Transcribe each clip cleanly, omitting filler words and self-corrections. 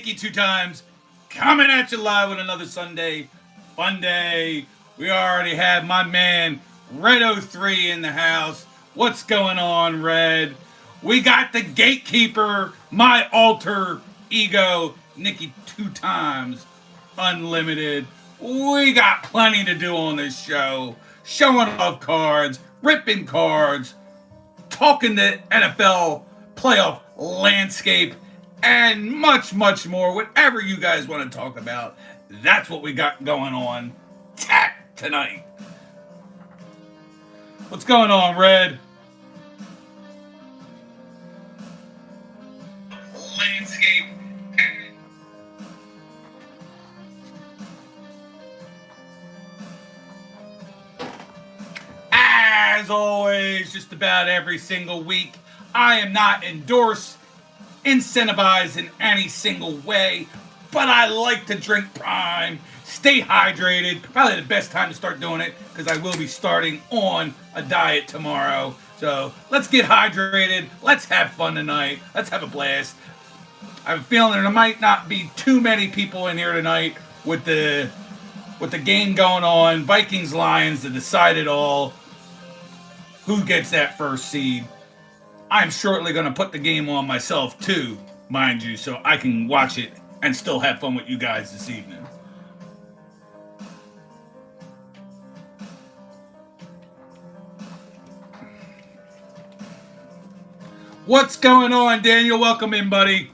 Nikki 2 times, coming at you live with another Sunday Funday. We already have my man Red03 in the house. What's going on, Red? We got the gatekeeper, my alter ego, Nikki 2 times, unlimited. We got plenty to do on this show. Showing off cards, ripping cards, talking the NFL playoff landscape, and much, much more. Whatever you guys want to talk about, that's what we got going on tonight. What's going on, Red? Landscape. As always, just about every single week, I am not endorsed, incentivized in any single way, but I like to drink prime, stay hydrated. Probably the best time to start doing it because I will be starting on a diet tomorrow. So let's get hydrated. Let's have fun tonight. Let's have a blast. I have a feeling there might not be too many people in here tonight with the game going on. Vikings Lions to decide it all. Who gets that first seed? I'm shortly going to put the game on myself too, mind you, so I can watch it and still have fun with you guys this evening. What's going on, Daniel? Welcome in, buddy.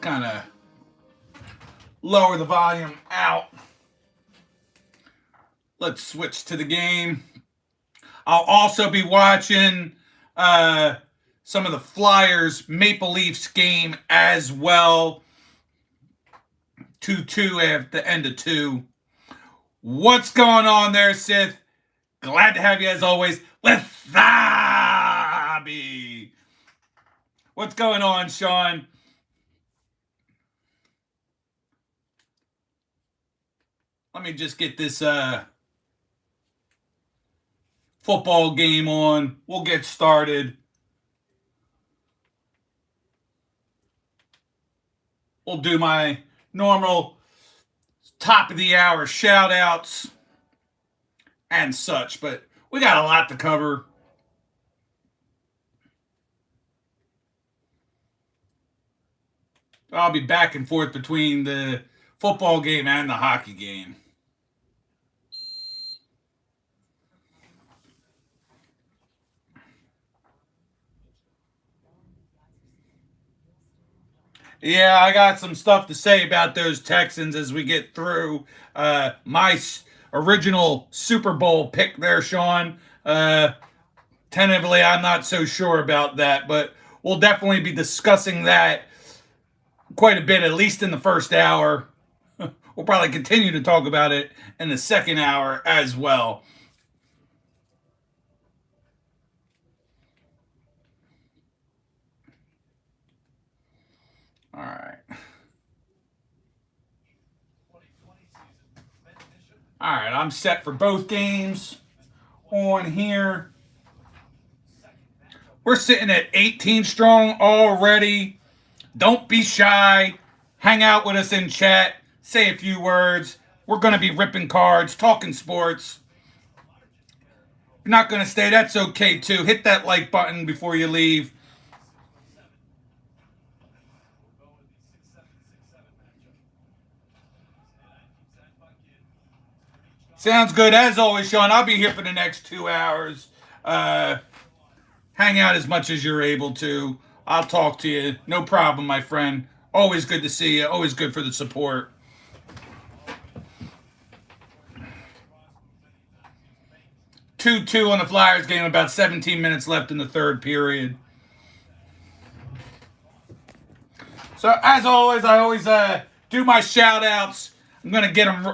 Kind of lower the volume out. Let's switch to the game. I'll also be watching some of the Flyers Maple Leafs game as well. 2-2 at the end of 2. What's going on there, Sith? Glad to have you as always with Fabi. What's going on, Sean? Let me just get this football game on. We'll get started. We'll do my normal top of the hour shout outs and such, but we got a lot to cover. I'll be back and forth between the football game and the hockey game. Yeah, I got some stuff to say about those Texans as we get through my original Super Bowl pick there, Sean. Tentatively, I'm not so sure about that, but we'll definitely be discussing that quite a bit, at least in the first hour. We'll probably continue to talk about it in the second hour as well. All right. All right, I'm set for both games on here. We're sitting at 18 strong already. Don't be shy. Hang out with us in chat. Say a few words. We're going to be ripping cards, talking sports. If you're not going to stay, that's okay too. Hit that like button before you leave. Sounds good. As always, Sean, I'll be here for the next 2 hours. Hang out as much as you're able to. I'll talk to you. No problem, my friend. Always good to see you. Always good for the support. Two on the Flyers game. About 17 minutes left in the third period. So, as always, I always do my shout-outs. I'm going to get them,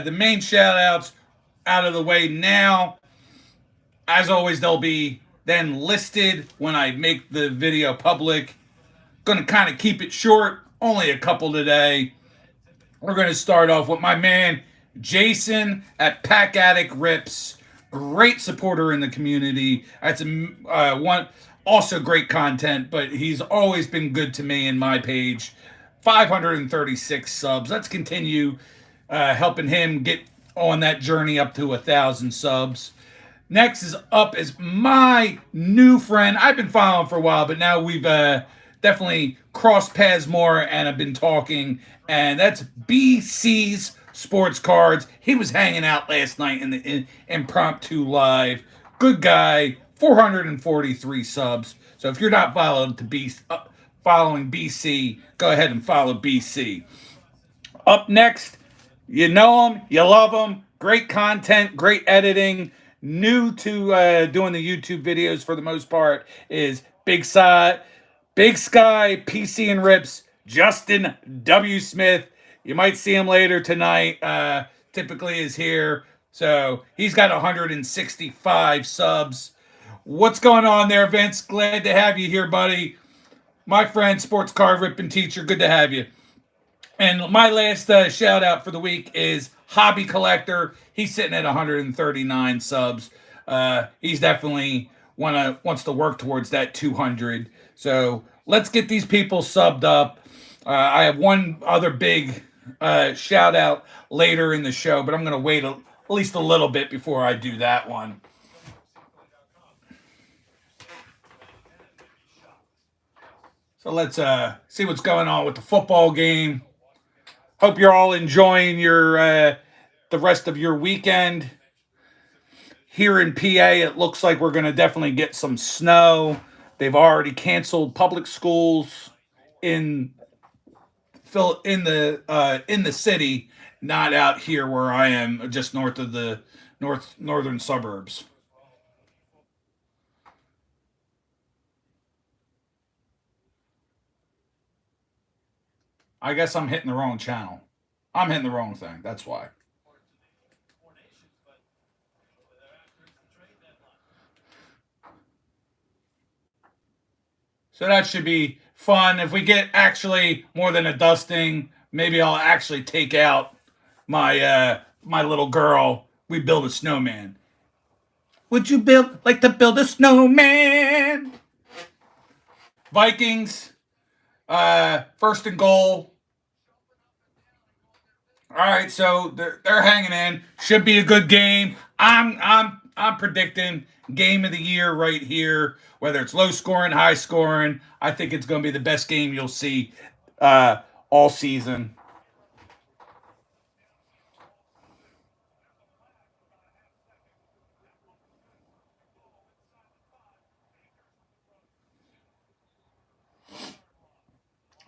the main shout-outs out of the way now. As always, they'll be then listed when I make the video public. Going to kind of keep it short. Only a couple today. We're going to start off with my man, Jason at Pack Addict Rips. great supporter in the community. That's one also great content, but he's always been good to me and my page. 536 subs. Let's continue helping him get on that journey up to 1,000 subs. Next is up is my new friend. I've been following for a while, but now we've definitely crossed paths more and have been talking. And that's BC's Sports Cards. He was hanging out last night in the impromptu live. Good guy. 443 subs. So if you're not following following BC, go ahead and follow BC. Up next, you know him, you love him. Great content, great editing. New to doing the YouTube videos for the most part is Big Sky, PC and Rips, Justin W. Smith. You might see him later tonight. Typically is here. So he's got 165 subs. What's going on there, Vince? Glad to have you here, buddy. My friend, sports card ripping teacher. Good to have you. And my last shout out for the week is Hobby Collector. He's sitting at 139 subs. He's definitely wants to work towards that 200. So let's get these people subbed up. I have one other big shout out later in the show, but I'm going to wait at least a little bit before I do that one. So let's see what's going on with the football game. Hope you're all enjoying your the rest of your weekend. Here in PA, it looks like we're going to definitely get some snow. They've already canceled public schools in the city, not out here where I am, just north of the northern suburbs. I guess I'm hitting the wrong channel. I'm hitting the wrong thing. That's why. So that should be fun. If we get actually more than a dusting, maybe I'll actually take out my little girl. We build a snowman. Would you like to build a snowman? Vikings, first and goal. All right, so they're hanging in. Should be a good game. I'm predicting game of the year right here. Whether it's low scoring, high scoring, I think it's going to be the best game you'll see all season.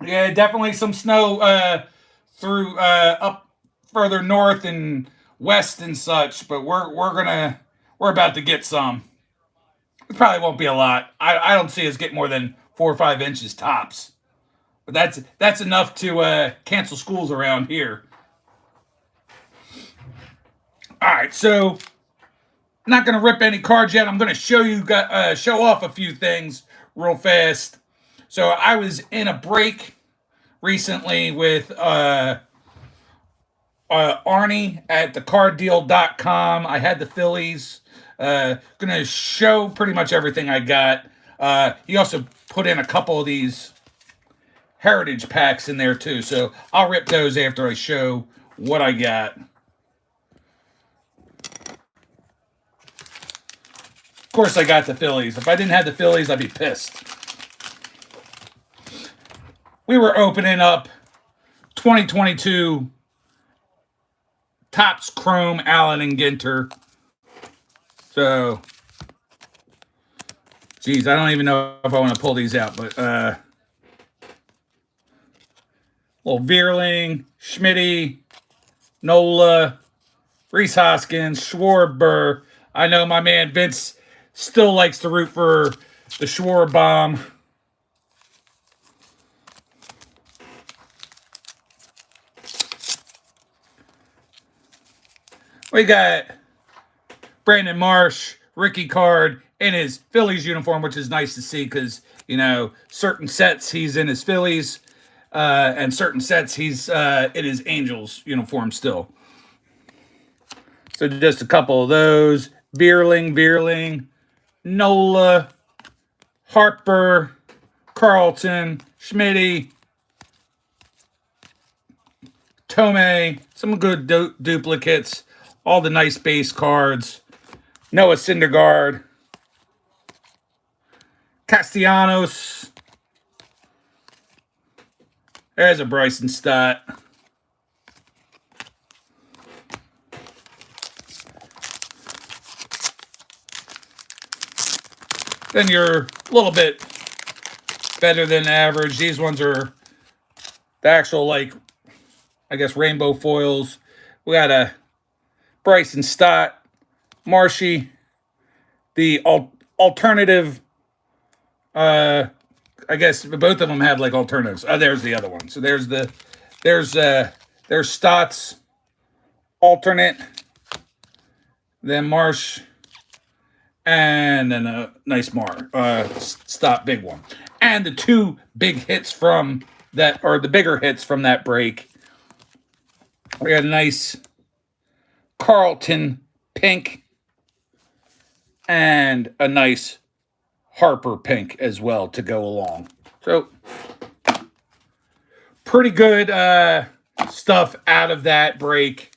Yeah, definitely some snow through up further north and west and such, but we're about to get some. It probably won't be a lot. I don't see us get more than 4 or 5 inches tops, but that's enough to cancel schools around here. All right, so I'm not gonna rip any cards yet. I'm gonna show off a few things real fast. So I was in a break recently with Arnie at thecarddeal.com. I had the Phillies. Gonna show pretty much everything I got. He also put in a couple of these heritage packs in there too. So I'll rip those after I show what I got. Of course, I got the Phillies. If I didn't have the Phillies, I'd be pissed. We were opening up 2022 Topps Chrome Allen and Ginter. So, geez, I don't even know if I want to pull these out, but little Veerling, Schmitty, Nola, Reese Hoskins, Schwarber. I know my man Vince still likes to root for the Schwarber bomb. We got Brandon Marsh, Ricky Card in his Phillies uniform, which is nice to see because, you know, certain sets he's in his Phillies and certain sets he's in his Angels uniform still. So just a couple of those. Veerling, Nola, Harper, Carlton, Schmitty, Tomei, some good duplicates, all the nice base cards. Noah Syndergaard, Castellanos. There's a Bryson Stott. Then you're a little bit better than average. These ones are the actual, like, I guess, rainbow foils. We got a Bryson Stott, Marshy, the alternative. I guess both of them have like alternatives. There's the other one. So there's Stott's alternate, then Marsh, and then a nice Stott big one, and the two big hits from that, or the bigger hits from that break. We got a nice Carlton pink and a nice Harper pink as well to go along. So pretty good stuff out of that break.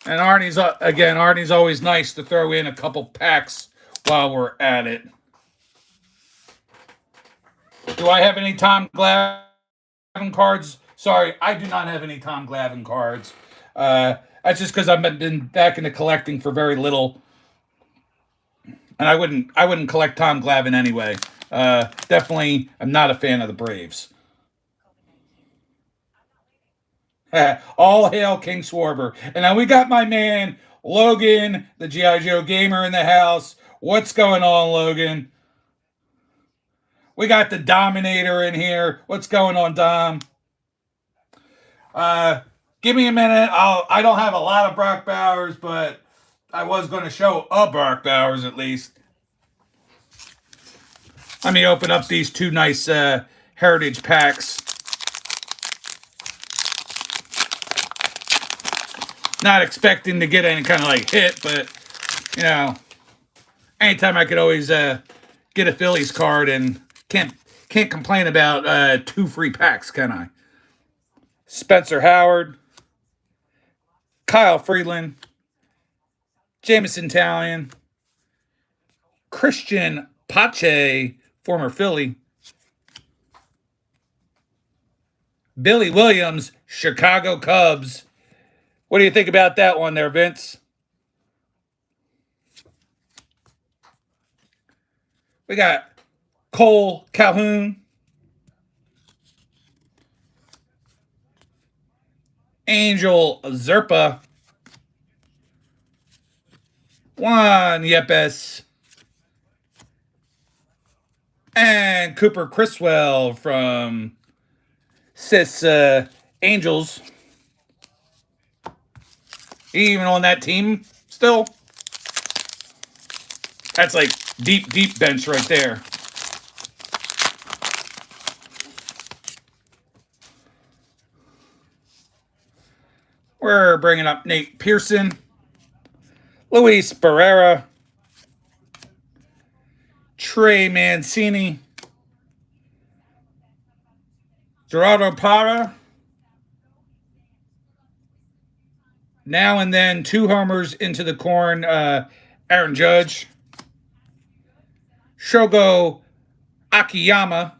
And Arnie's always nice to throw in a couple packs while we're at it. Do I have any Tom Glavine cards? Sorry, I do not have any Tom Glavine cards. That's just because I've been back into collecting for very little. And I wouldn't collect Tom Glavine anyway. Definitely, I'm not a fan of the Braves. All hail King Schwarber. And now we got my man, Logan, the G.I. Joe gamer in the house. What's going on, Logan? We got the Dominator in here. What's going on, Dom? Give me a minute. I don't have a lot of Brock Bowers, but I was going to show a Brock Bowers at least. Let me open up these two nice Heritage packs. Not expecting to get any kind of like hit, but you know, anytime I could always get a Phillies card, and can't complain about 2 free packs, can I? Spencer Howard, Kyle Freeland, Jameson Taillon, Christian Pache, former Philly, Billy Williams, Chicago Cubs. What do you think about that one there, Vince? We got Cole Calhoun, Angel Zerpa, Juan Yepes, and Cooper Criswell from Sis Angels. Even on that team still. That's like deep bench right there. We're bringing up Nate Pearson, Luis Barrera, Trey Mancini, Gerardo Parra. Now and then 2 homers into the corn, Aaron Judge, Shogo Akiyama,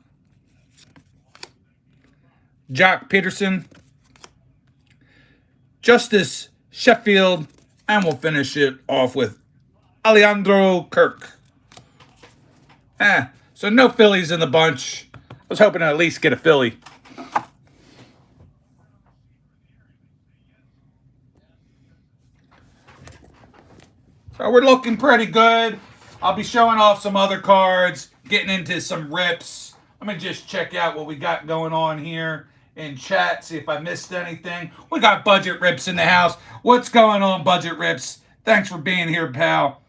Jock Peterson, Justice Sheffield, and we'll finish it off with Alejandro Kirk. So no Phillies in the bunch. I was hoping to at least get a Philly. So we're looking pretty good. I'll be showing off some other cards, getting into some rips. Let me just check out what we got going on here in chat, see if I missed anything. We got Budget Rips in the house. What's going on, Budget Rips? Thanks for being here, pal.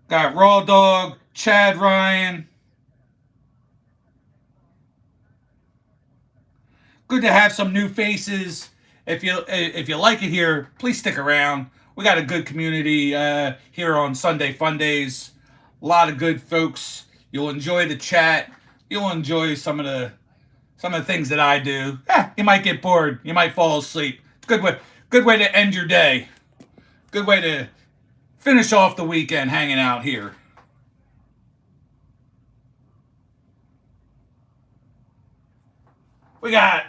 Got Raw Dog, Chad Ryan. Good to have some new faces if you like it here, please stick around. We got a good community here on Sunday Fundays. A lot of good folks. You'll enjoy the chat. You'll enjoy some of the things that I do. You might get bored. You might fall asleep. It's a good way to end your day. Good way to finish off the weekend hanging out here. We got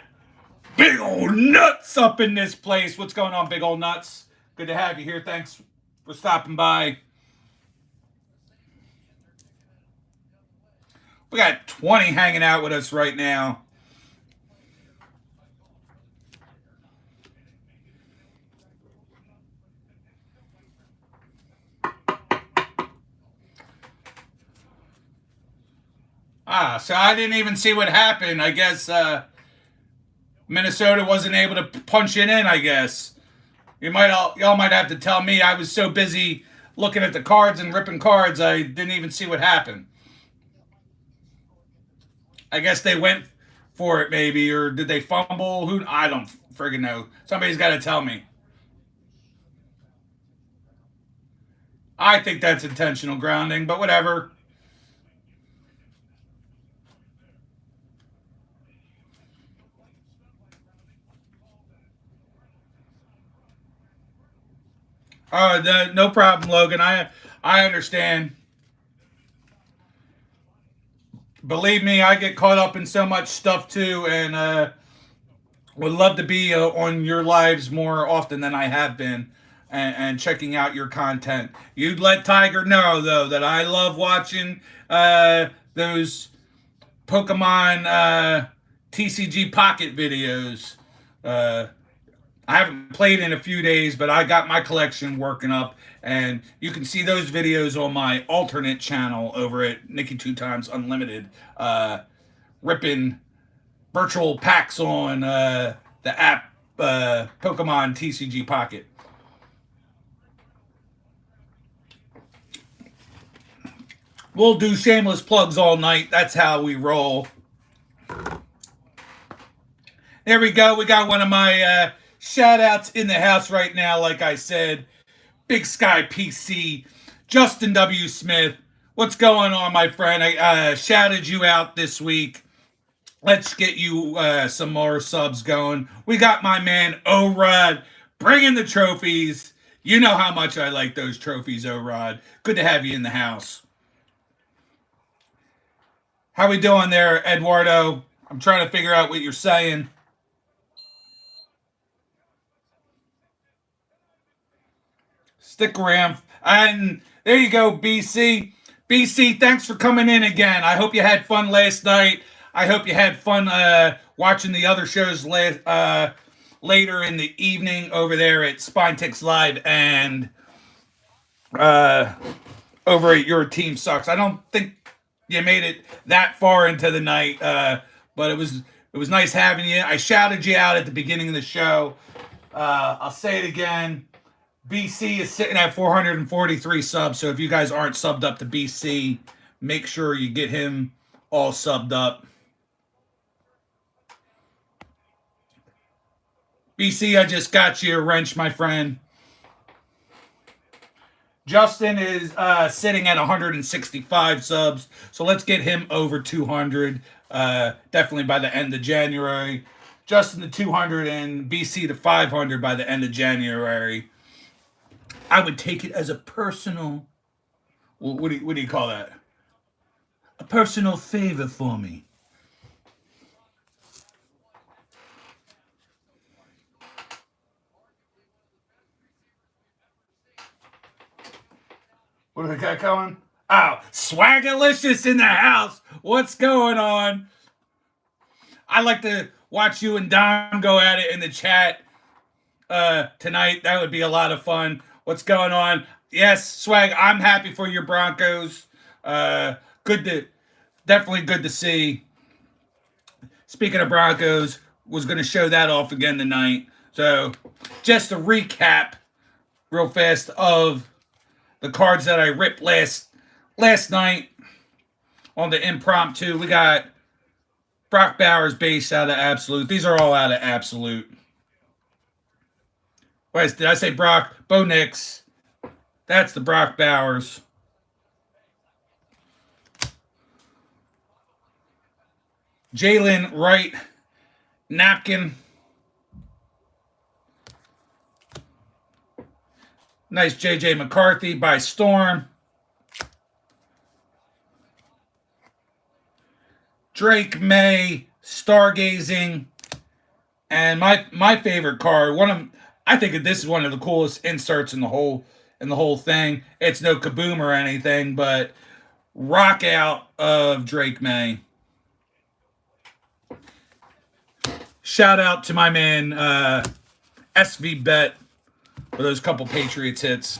big old nuts up in this place. What's going on, big old nuts? Good to have you here. Thanks for stopping by. We got 20 hanging out with us right now. So I didn't even see what happened. I guess Minnesota wasn't able to punch it in, I guess. Y'all might have to tell me. I was so busy looking at the cards and ripping cards, I didn't even see what happened. I guess they went for it, maybe, or did they fumble? Who I don't friggin' know. Somebody's got to tell me. I think that's intentional grounding, but whatever. No problem, Logan. I understand. Believe me, I get caught up in so much stuff too, and would love to be on your lives more often than I have been, and checking out your content. You'd let Tiger know though that I love watching those Pokemon TCG Pocket videos. Uh, I haven't played in a few days, but I got my collection working up, and you can see those videos on my alternate channel over at Nikki Two Times Unlimited, ripping virtual packs on the app Pokemon TCG Pocket. We'll do shameless plugs all night. That's how we roll. There we go. We got one of my shout outs in the house right now, like I said. Big Sky PC, Justin W. Smith. What's going on, my friend? I shouted you out this week. Let's get you some more subs going. We got my man O-Rod bringing the trophies. You know how much I like those trophies, O-Rod. Good to have you in the house. How we doing there, Eduardo? I'm trying to figure out what you're saying. Stick around. And there you go, BC. BC, thanks for coming in again. I hope you had fun last night. I hope you had fun watching the other shows later in the evening over there at Spine Ticks Live and over at Your Team Sucks. I don't think you made it that far into the night, but it was nice having you. I shouted you out at the beginning of the show. I'll say it again. BC is sitting at 443 subs, so if you guys aren't subbed up to BC, make sure you get him all subbed up. BC, I just got you a wrench, my friend. Justin is sitting at 165 subs, so let's get him over 200, definitely by the end of January. Justin to 200 and BC to 500 by the end of January. I would take it as a personal, what do you call that? A personal favor for me. What do we got going? Oh, Swaggerlicious in the house. What's going on? I like to watch you and Don go at it in the chat tonight. That would be a lot of fun. What's going on? Yes, Swag, I'm happy for your Broncos. Definitely good to see. Speaking of Broncos, was going to show that off again tonight. So, just a recap real fast of the cards that I ripped last night on the impromptu. We got Brock Bowers base out of Absolute. These are all out of Absolute. Wait, did I say Brock? Bo Nix. That's the Brock Bowers. Jalen Wright napkin. Nice JJ McCarthy by Storm. Drake May stargazing. And my favorite card, I think that this is one of the coolest inserts in the whole thing. It's no kaboom or anything, but rock out of Drake May. Shout out to my man SV Bet for those couple Patriots hits.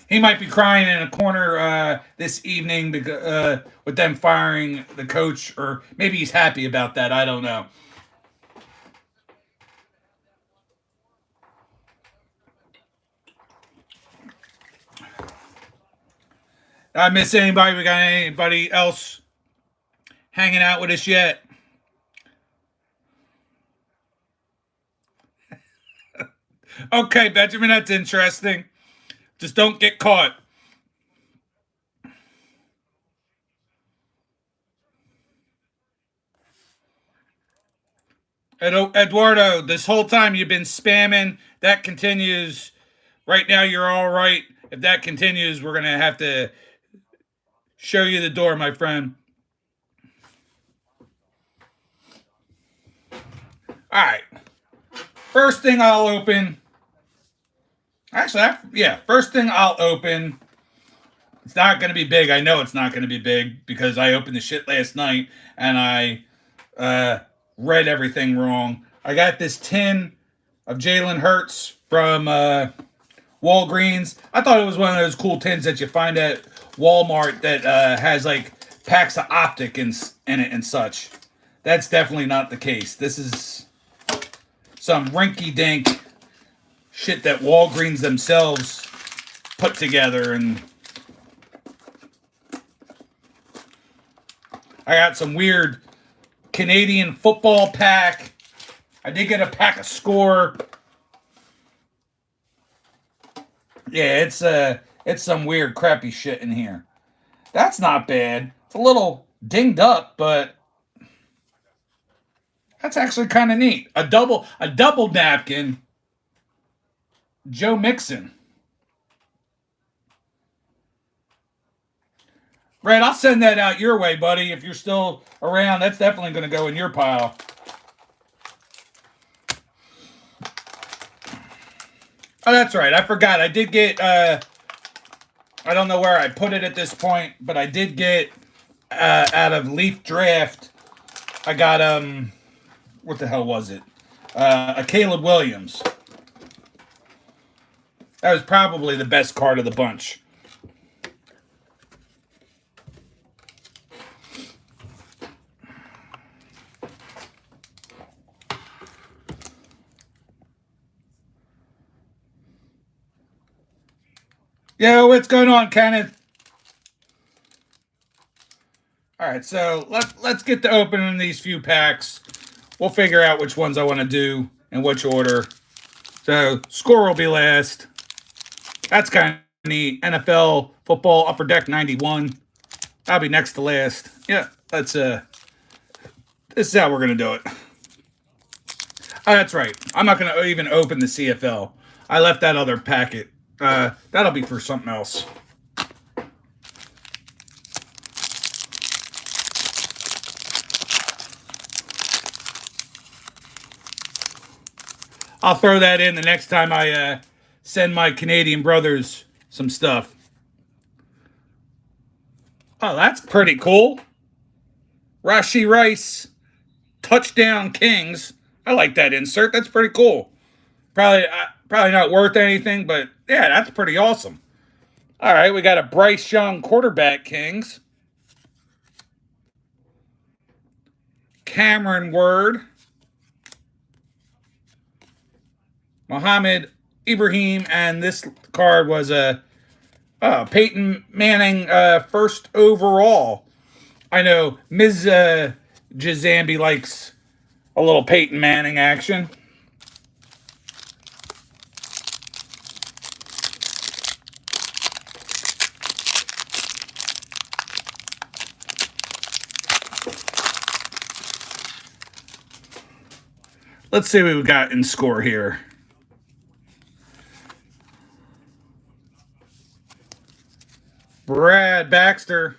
He might be crying in a corner this evening because, with them firing the coach, or maybe he's happy about that. I don't know. I miss anybody? We got anybody else hanging out with us yet? Okay, Benjamin, that's interesting. Just don't get caught. Eduardo, this whole time you've been spamming. That continues. Right now, you're all right. If that continues, we're going to have to show you the door, my friend. All right. First thing I'll open. Actually, first thing I'll open. It's not going to be big. I know it's not going to be big because I opened the shit last night and I read everything wrong. I got this tin of Jalen Hurts from Walgreens. I thought it was one of those cool tins that you find at Walmart that has like packs of optic in it and such. That's definitely not the case. This is some rinky-dink shit that Walgreens themselves put together, and I got some weird Canadian football pack. I did get a pack of Score. Yeah, it's some weird crappy shit in here. That's not bad. It's a little dinged up, but that's actually kind of neat. A double napkin. Joe Mixon. Red, I'll send that out your way, buddy. If you're still around, that's definitely going to go in your pile. Oh, that's right. I forgot. I did get, I don't know where I put it at this point, but I did get, out of Leaf Draft, I got, what the hell was it? A Caleb Williams. That was probably the best card of the bunch. Yo, what's going on, Kenneth? All right, so let's get to opening these few packs. We'll figure out which ones I want to do in which order. So Score will be last. That's kind of neat. NFL football upper deck 91. That'll be next to last. Yeah, that's this is how we're gonna do it. Oh, that's right. I'm not gonna even open the CFL. I left that other packet. That'll be for something else. I'll throw that in the next time I send my Canadian brothers some stuff. Oh, that's pretty cool. Rashee Rice, touchdown Kings. I like that insert. That's pretty cool. Probably not worth anything, but yeah, that's pretty awesome. All right, we got a Bryce Young quarterback Kings. Cameron Word. Mohamed Ibrahim, and this card was a Peyton Manning first overall. I know Ms. Jazambi likes a little Peyton Manning action. Let's see what we got in score here. Brad Baxter.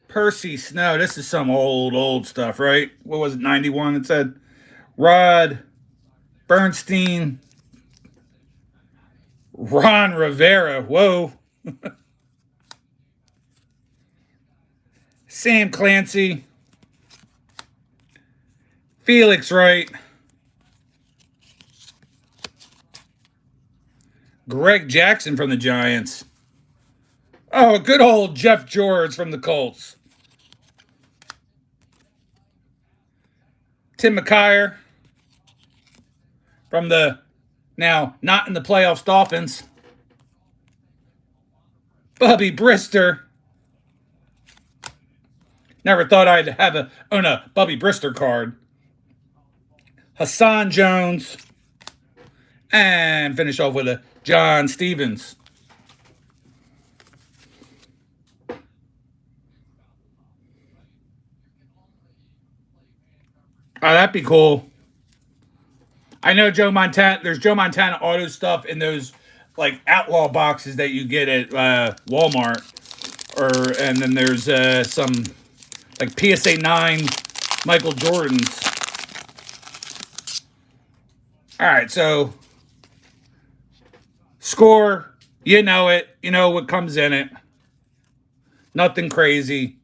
Percy Snow. This is some old stuff, right? What was it, 91? It said Rod Bernstein. Ron Rivera. Whoa. Sam Clancy. Felix Wright. Greg Jackson from the Giants. Oh, good old Jeff George from the Colts. Tim McKyer from the now not in the playoffs Dolphins. Bubby Brister. Never thought I'd own a Bubby Brister card. Hassan Jones. And finish off with a John Stevens. Oh, that'd be cool. I know Joe Montana. There's Joe Montana auto stuff in those like outlaw boxes that you get at Walmart, and then there's some like PSA 9 Michael Jordans. All right, so score, you know it. You know what comes in it. Nothing crazy.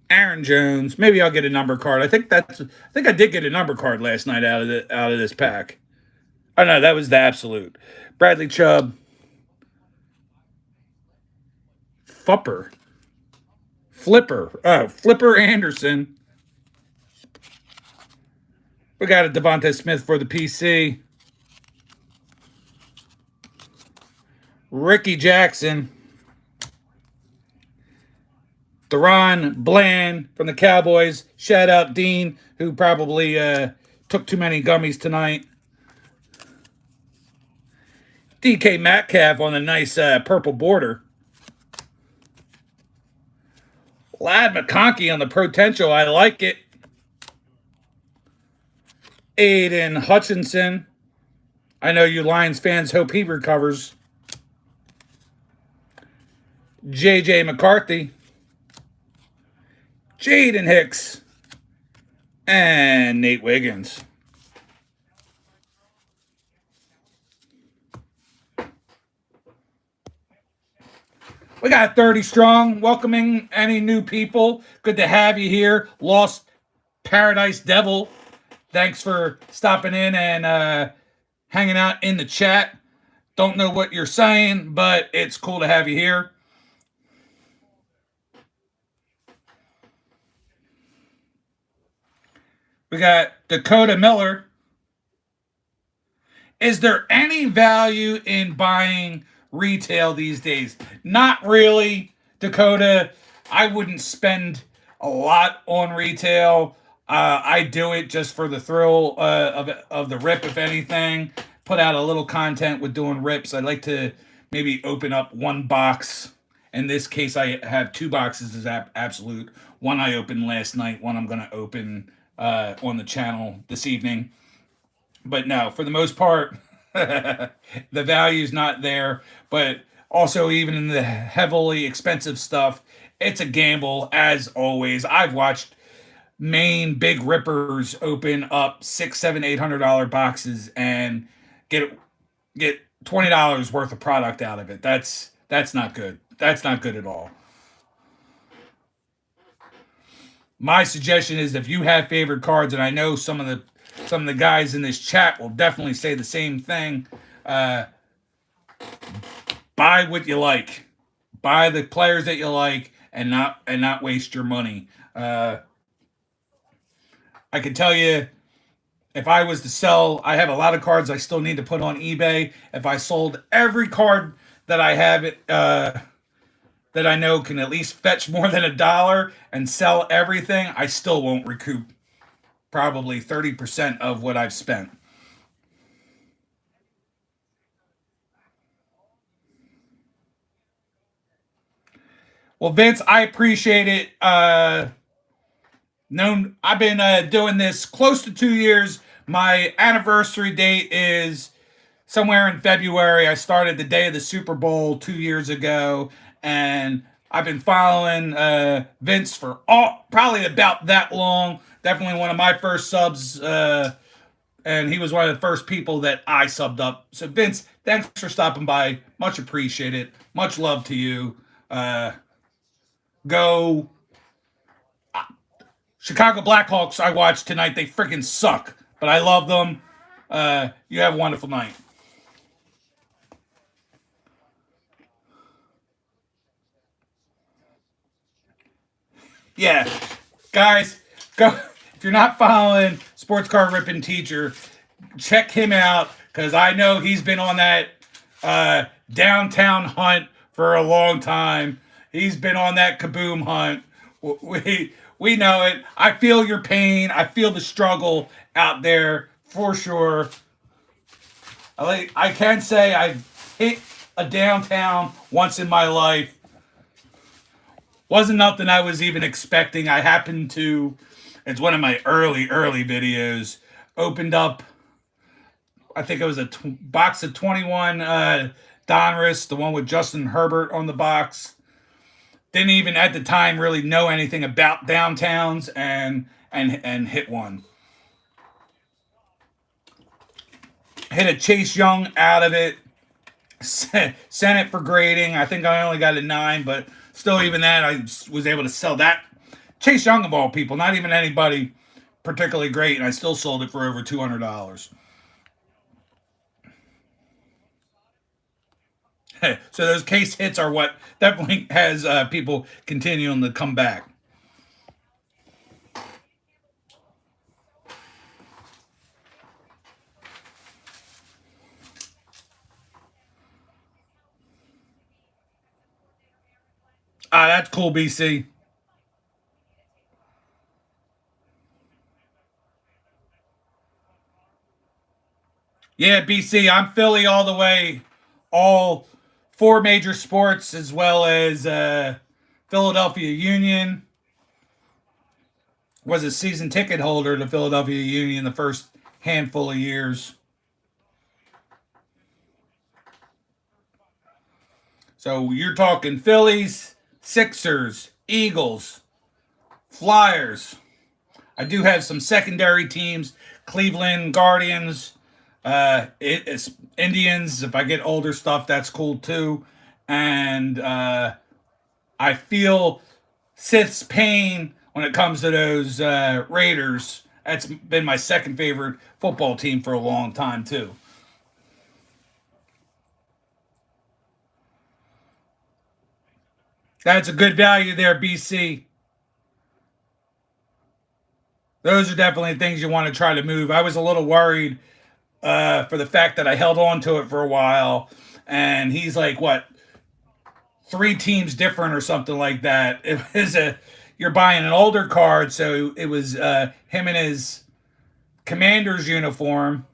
Aaron Jones. Maybe I'll get a number card. I think I did get a number card last night out of this pack. Oh no, that was the absolute. Bradley Chubb. Flipper Anderson. We got a Devontae Smith for the PC. Ricky Jackson. Deron Bland from the Cowboys. Shout out Dean, who probably took too many gummies tonight. DK Metcalf on a nice purple border. Lad McConkey on the potential. I like it. Aiden Hutchinson. I know you Lions fans hope he recovers. JJ McCarthy. Jaden Hicks. And Nate Wiggins. We got 30 strong, welcoming any new people. Good to have you here. Lost Paradise Devil. Thanks for stopping in and hanging out in the chat. Don't know what you're saying, but it's cool to have you here. We got Dakota Miller. Is there any value in buying retail these days? Not really, Dakota. I wouldn't spend a lot on retail. I do it just for the thrill of the rip, if anything. Put out a little content with doing rips. I'd like to maybe open up one box. In this case, I have two boxes as absolute. One I opened last night. One I'm going to open on the channel this evening. But no, for the most part, the value's not there. But also, even in the heavily expensive stuff, it's a gamble as always. I've watched main big rippers open up $600, $700, $800 boxes and get $20 worth of product out of it. That's not good. That's not good at all. My suggestion is if you have favorite cards, and I know some of the guys in this chat will definitely say the same thing. Buy what you like. Buy the players that you like, and not waste your money. I can tell you, if I was to sell, I have a lot of cards I still need to put on eBay. If I sold every card that I have that I know can at least fetch more than $1 and sell everything, I still won't recoup probably 30% of what I've spent. Well, Vince, I appreciate it. I've been doing this close to 2 years. My anniversary date is somewhere in February. I started the day of the Super Bowl 2 years ago, and I've been following Vince for probably about that long. Definitely one of my first subs, and he was one of the first people that I subbed up. So Vince, thanks for stopping by. Much appreciated. Much love to you. Go Chicago Blackhawks. I watched tonight. They freaking suck, but I love them. You have a wonderful night. Yeah, guys, go. If you're not following Sports Car Ripping Teacher, check him out because I know he's been on that downtown hunt for a long time. He's been on that kaboom hunt. We know it. I feel your pain. I feel the struggle out there for sure. I can say I've hit a downtown once in my life. Wasn't nothing I was even expecting. I happened to, it's one of my early videos, opened up, I think it was a box of 21 Donruss, the one with Justin Herbert on the box. Didn't even at the time really know anything about downtowns and hit one. Hit a Chase Young out of it. Sent it for grading. I think I only got a 9, but still, even that, I was able to sell that. Chase Young, of all people, not even anybody particularly great, and I still sold it for over $200. So those case hits are what definitely has people continuing to come back. That's cool, BC. Yeah, BC, I'm Philly all the way. All four major sports, as well as Philadelphia Union. Was a season ticket holder to Philadelphia Union the first handful of years. So you're talking Phillies, Sixers, Eagles, Flyers. I do have some secondary teams: Cleveland Guardians, it's Indians. If I get older stuff, that's cool too. And I feel Sith's pain when it comes to those Raiders. That's been my second favorite football team for a long time too. That's a good value there, BC. Those are definitely things you want to try to move. I was a little worried for the fact that I held on to it for a while, and he's like what, three teams different or something like that. It was a You're buying an older card, so it was him in his Commander's uniform,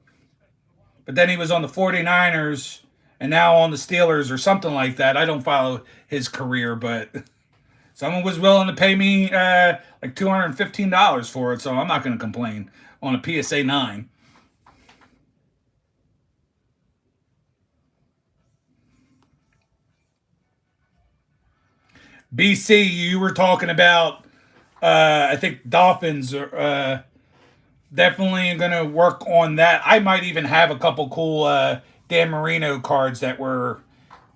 but then he was on the 49ers and now on the Steelers or something like that. I don't follow his career, but someone was willing to pay me like $215 for it, so I'm not going to complain on a PSA 9. BC, you were talking about, I think Dolphins are definitely going to work on that. I might even have a couple cool Dan Marino cards that were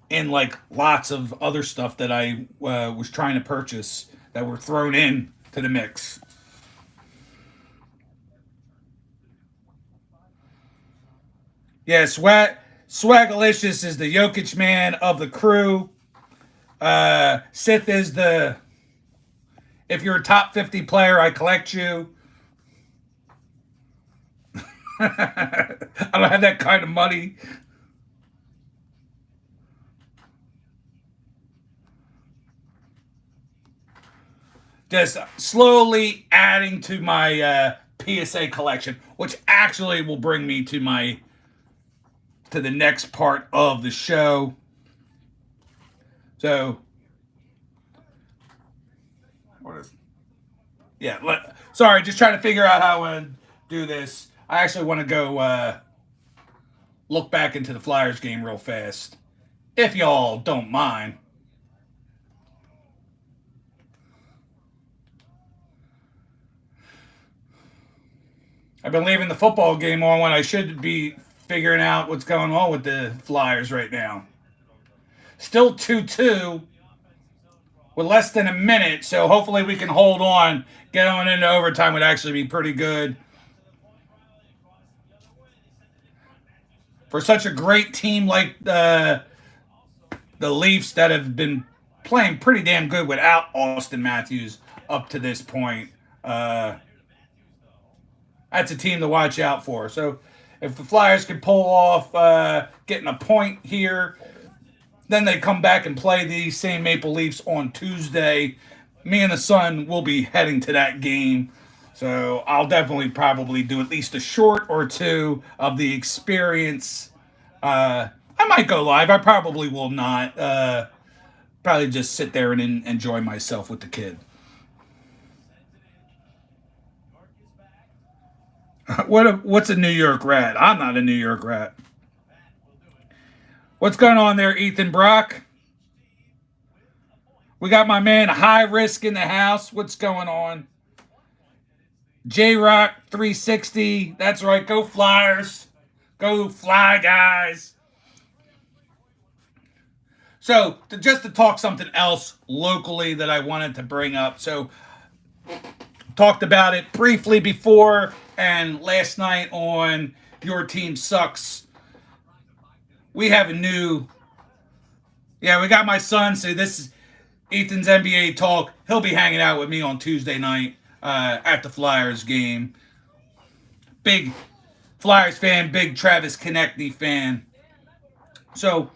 in like lots of other stuff that I was trying to purchase that were thrown in to the mix. Yeah, Swagalicious is the Jokic man of the crew. Sith is the, if you're a top 50 player, I collect you. I don't have that kind of money. Just slowly adding to my PSA collection, which actually will bring me to the next part of the show. So, what is? Yeah. Sorry, just trying to figure out how I do this. I actually want to go look back into the Flyers game real fast, if y'all don't mind. I've been leaving the football game on when I should be figuring out what's going on with the Flyers right now. Still 2-2 with less than a minute, so hopefully we can hold on. Get on into overtime would actually be pretty good. For such a great team like the Leafs that have been playing pretty damn good without Austin Matthews up to this point. That's a team to watch out for. So if the Flyers can pull off getting a point here, then they come back and play these same Maple Leafs on Tuesday. Me and the son will be heading to that game. So I'll definitely probably do at least a short or two of the experience. I might go live. I probably will not. Probably just sit there and enjoy myself with the kid. What's a New York rat? I'm not a New York rat. What's going on there, Ethan Brock? We got my man High Risk in the house. What's going on? J Rock 360. That's right. Go Flyers. Go Fly guys. So just to talk something else locally that I wanted to bring up. So talked about it briefly before and last night on Your Team Sucks. We have a new. Yeah, we got my son. So this is Ethan's NBA talk. He'll be hanging out with me on Tuesday night at the Flyers game. Big Flyers fan, big Travis Konechny fan. So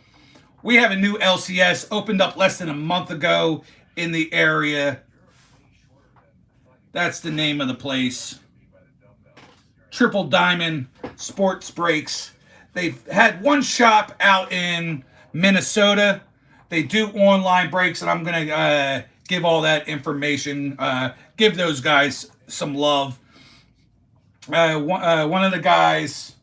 we have a new LCS opened up less than a month ago in the area. That's the name of the place. Triple Diamond Sports Breaks. They've had one shop out in Minnesota. They do online breaks, and I'm going to give all that information, give those guys some love. One of the guys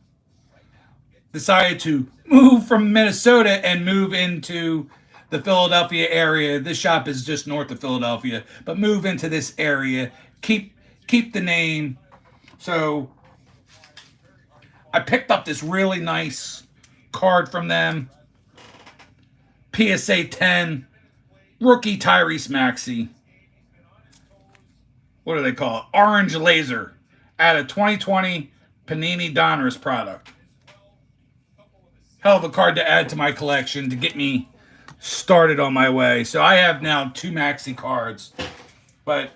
decided to move from Minnesota and move into the Philadelphia area. This shop is just north of Philadelphia, but move into this area. Keep the name. So I picked up this really nice card from them. PSA 10 rookie Tyrese Maxey. What do they call it? Orange Laser out of 2020 Panini Donruss product. Hell of a card to add to my collection to get me started on my way. So I have now 2 Maxey cards. But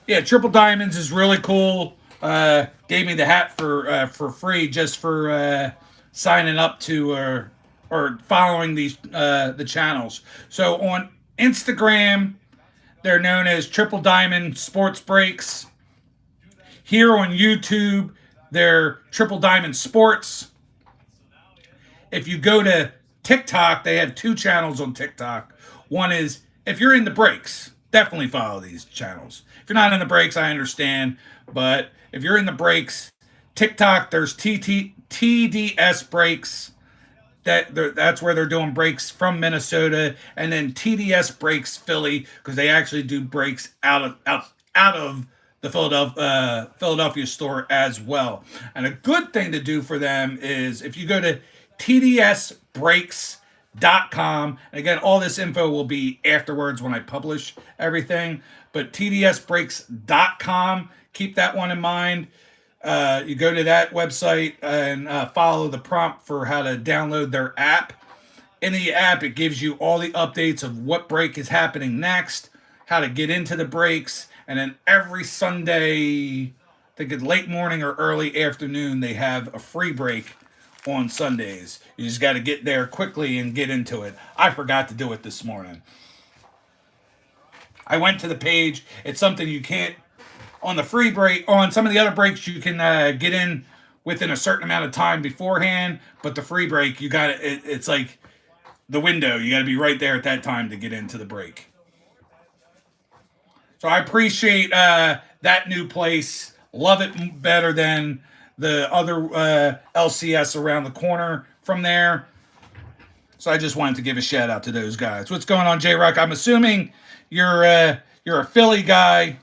yeah, Triple Diamonds is really cool. Gave me the hat for free just for signing up to or following these the channels. So on Instagram, they're known as Triple Diamond Sports Breaks. Here on YouTube, they're Triple Diamond Sports. If you go to TikTok, they have 2 channels on TikTok. One is, if you're in the breaks, definitely follow these channels. If you're not in the breaks, I understand. But if you're in the breaks, TikTok, there's TDS Breaks. That's where they're doing breaks from Minnesota, and then TDS Breaks Philly, because they actually do breaks out of the Philadelphia store as well. And a good thing to do for them is if you go to tdsbreaks.com, and again, all this info will be afterwards when I publish everything, but tdsbreaks.com, keep that one in mind. You go to that website and follow the prompt for how to download their app. In the app, it gives you all the updates of what break is happening next, how to get into the breaks, and then every Sunday, I think it's late morning or early afternoon, they have a free break on Sundays. You just got to get there quickly and get into it. I forgot to do it this morning. I went to the page. It's something you can't on the free break. On some of the other breaks, you can get in within a certain amount of time beforehand, but the free break, you got it's like the window. You got to be right there at that time to get into the break. So I appreciate that new place. Love it better than the other LCS around the corner from there. So I just wanted to give a shout out to those guys. What's going on, J Rock? I'm assuming you're a Philly guy,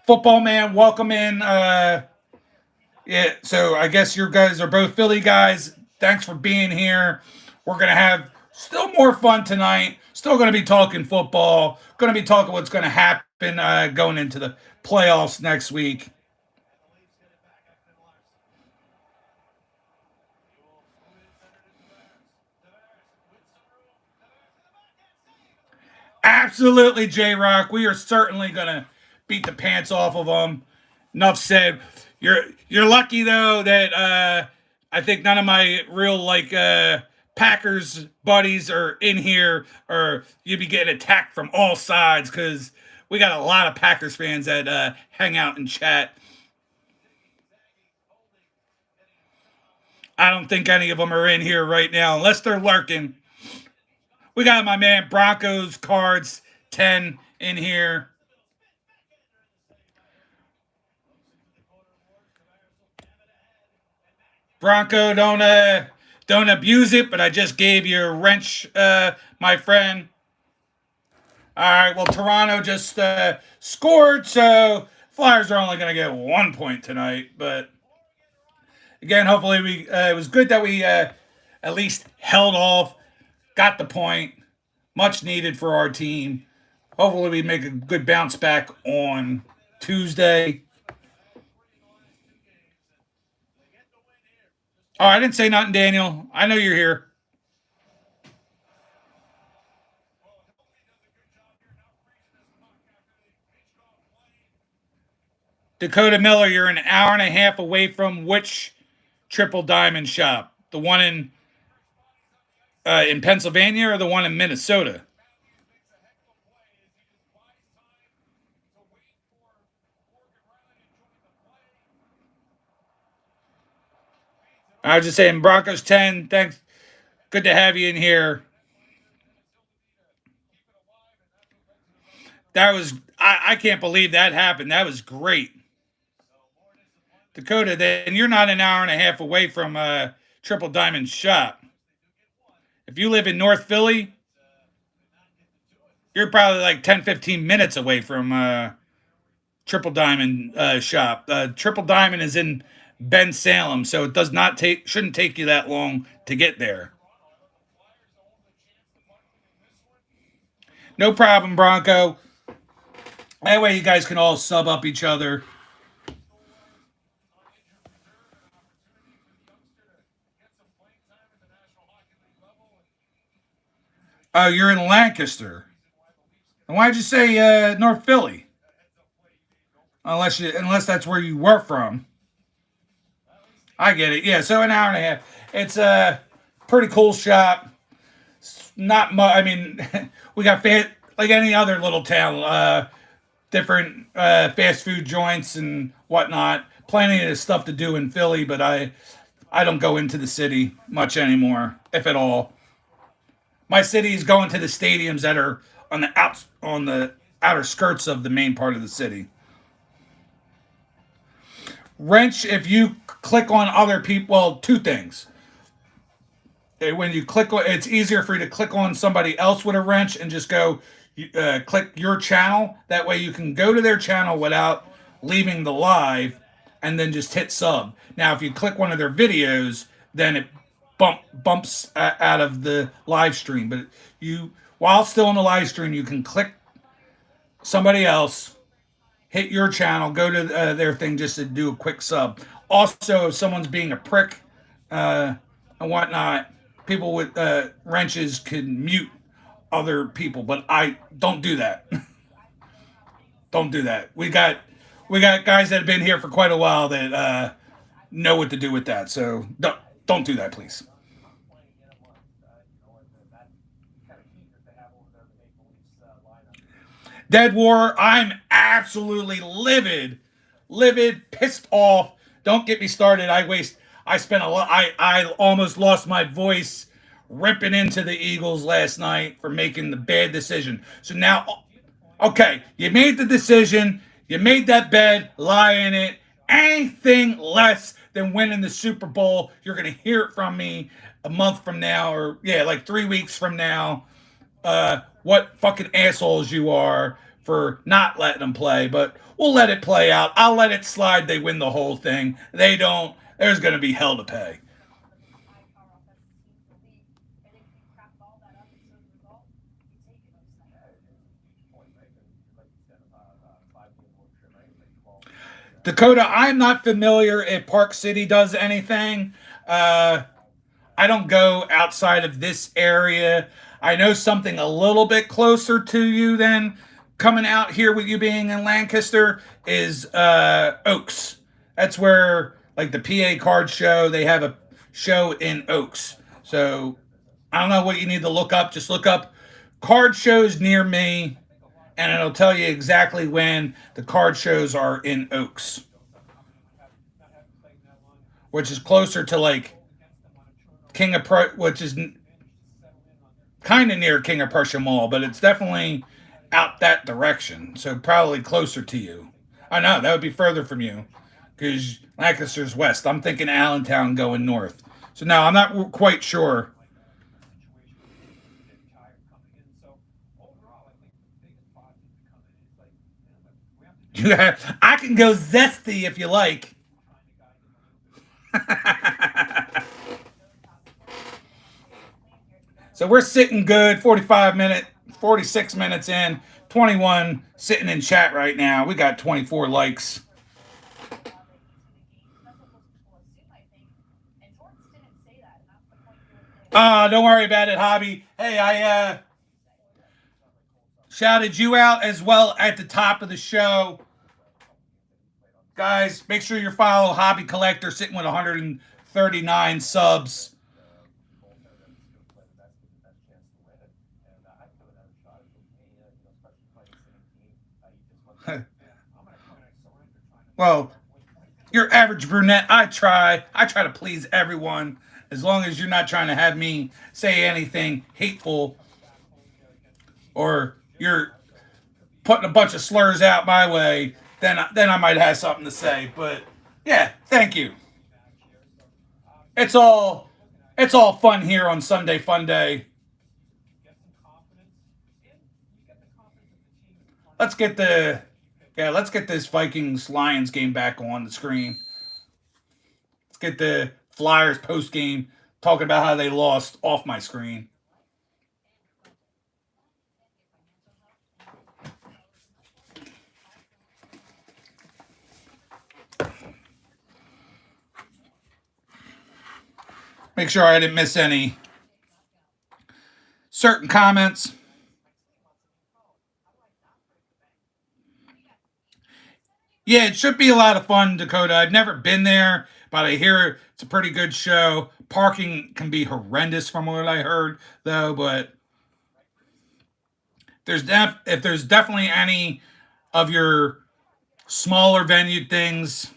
football man. Welcome in. Yeah, so I guess you guys are both Philly guys. Thanks for being here. We're gonna have still more fun tonight. Still gonna be talking football. Gonna be talking what's gonna happen going into the playoffs next week. Absolutely, J Rock. We are certainly gonna beat the pants off of them. Enough said. You're lucky though that I think none of my real Packers buddies are in here, or you'd be getting attacked from all sides because we got a lot of Packers fans that hang out and chat. I don't think any of them are in here right now unless they're lurking. We got my man Broncos cards 10 in here. Bronco, don't abuse it, but I just gave you a wrench, my friend. All right, well, Toronto just scored, so Flyers are only going to get 1 point tonight. But again, hopefully it was good that we at least held off, got the point, much needed for our team. Hopefully we make a good bounce back on Tuesday. Oh, I didn't say nothing, Daniel. I know you're here. Dakota Miller, you're an hour and a half away from which Triple Diamond shop? The one in Pennsylvania or the one in Minnesota? I was just saying, Broncos 10. Thanks. Good to have you in here. That was, I can't believe that happened. That was great. Dakota, then you're not an hour and a half away from Triple Diamond shop. If you live in North Philly, you're probably like 10, 15 minutes away from Triple Diamond shop. Triple Diamond is in Ben Salem, so it does not take shouldn't take you that long to get there. No problem, Bronco. That way you guys can all sub up each other. Oh, you're in Lancaster. And why'd you say North Philly? Unless that's where you were from. I get it. Yeah, so an hour and a half. It's a pretty cool shop. Not much. I mean, we got like any other little town, different fast food joints and whatnot. Plenty of stuff to do in Philly, but I don't go into the city much anymore, if at all. My city is going to the stadiums that are on the outer skirts of the main part of the city. Wrench, if you click on other people, well, two things. When you click on, it's easier for you to click on somebody else with a wrench and just go click your channel. That way you can go to their channel without leaving the live and then just hit sub. Now, if you click one of their videos, then it bumps out of the live stream. But while still in the live stream, you can click somebody else, hit your channel, go to their thing just to do a quick sub. Also, if someone's being a prick and whatnot, people with wrenches can mute other people, but I don't do that. Don't do that. We got guys that have been here for quite a while that know what to do with that. So don't do that, please. Dead War, I'm absolutely livid, pissed off. Don't get me started. I spent a lot. I almost lost my voice ripping into the Eagles last night for making the bad decision. So now, okay, you made the decision. You made that bed, lie in it. Anything less than winning the Super Bowl, you're going to hear it from me a month from now, or yeah, like 3 weeks from now. What fucking assholes you are for not letting them play, but we'll let it play out. I'll let it slide. They win the whole thing. They don't. There's going to be hell to pay. Dakota, I'm not familiar if Park City does anything. I don't go outside of this area. I know something a little bit closer to you than coming out here with you being in Lancaster is Oaks. That's where like the PA card show, they have a show in Oaks. So I don't know what you need to look up. Just look up card shows near me and it'll tell you exactly when the card shows are in Oaks, which is closer to like King of Pro, which is kind of near King of Prussia Mall, but it's definitely out that direction. So probably closer to you. I know that would be further from you because Lancaster's west. I'm thinking Allentown going north. So no, I'm not quite sure. I can go zesty if you like. So we're sitting good, 46 minutes in, 21 sitting in chat right now. We got 24 likes. Don't worry about it, Hobby. Hey, I shouted you out as well at the top of the show. Guys, make sure you follow Hobby Collector sitting with 139 subs. Well, you're average brunette. I try to please everyone as long as you're not trying to have me say anything hateful or you're putting a bunch of slurs out my way, then I might have something to say. But yeah, thank you. It's all fun here on Sunday Funday. Let's get this Vikings Lions game back on the screen. Let's get the Flyers post game talking about how they lost off my screen. Make sure I didn't miss any certain comments. Yeah, it should be a lot of fun, Dakota. I've never been there, but I hear it's a pretty good show. Parking can be horrendous from what I heard, though, but if there's definitely any of your smaller venue things,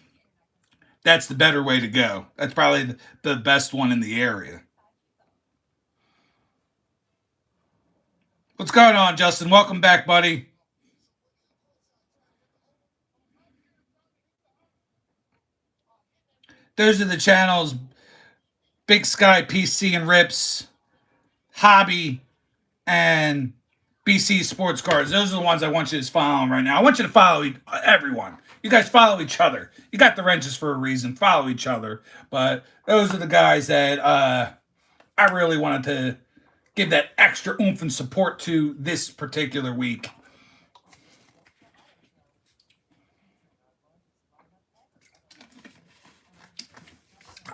that's the better way to go. That's probably the best one in the area. What's going on, Justin? Welcome back, buddy. Those are the channels: Big Sky, PC, and Rips, Hobby, and BC Sports Cards. Those are the ones I want you to follow right now. I want you to follow everyone. You guys follow each other. You got the wrenches for a reason. Follow each other. But those are the guys that I really wanted to give that extra oomph and support to this particular week.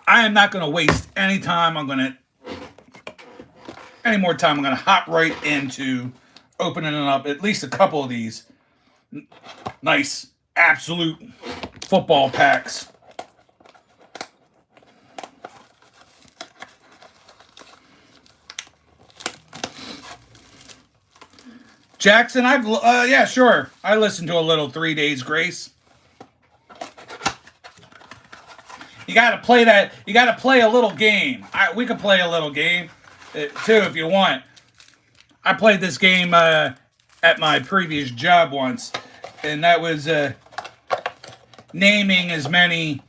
I am not going to waste any time. Any more time. I'm going to hop right into opening up at least a couple of these nice absolute football packs. Jackson, yeah, sure. I listened to a little 3 Days Grace. You got to play that. You got to play a little game. We could play a little game too if you want. I played this game at my previous job once, and that was naming as many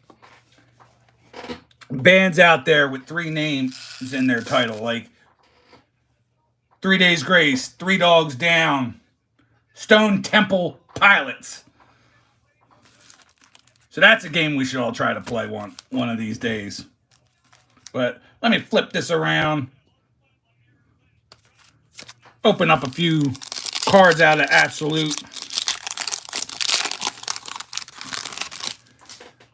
bands out there with 3 names in their title, like 3 Days Grace, 3 Dogs Down, Stone Temple Pilots. So that's a game we should all try to play one of these days. But let me flip this around. Open up a few cards out of Absolute.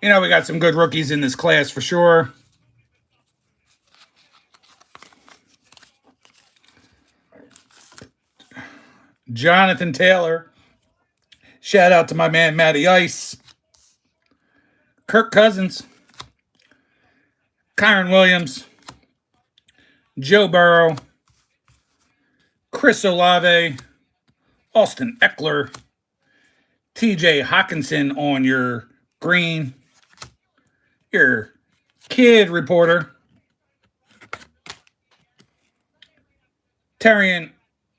You know, we got some good rookies in this class for sure. Jonathan Taylor. Shout out to my man Matty Ice. Kirk Cousins. Kyron Williams. Joe Burrow. Chris Olave. Austin Eckler. TJ Hawkinson on your green. Your kid reporter. Terrian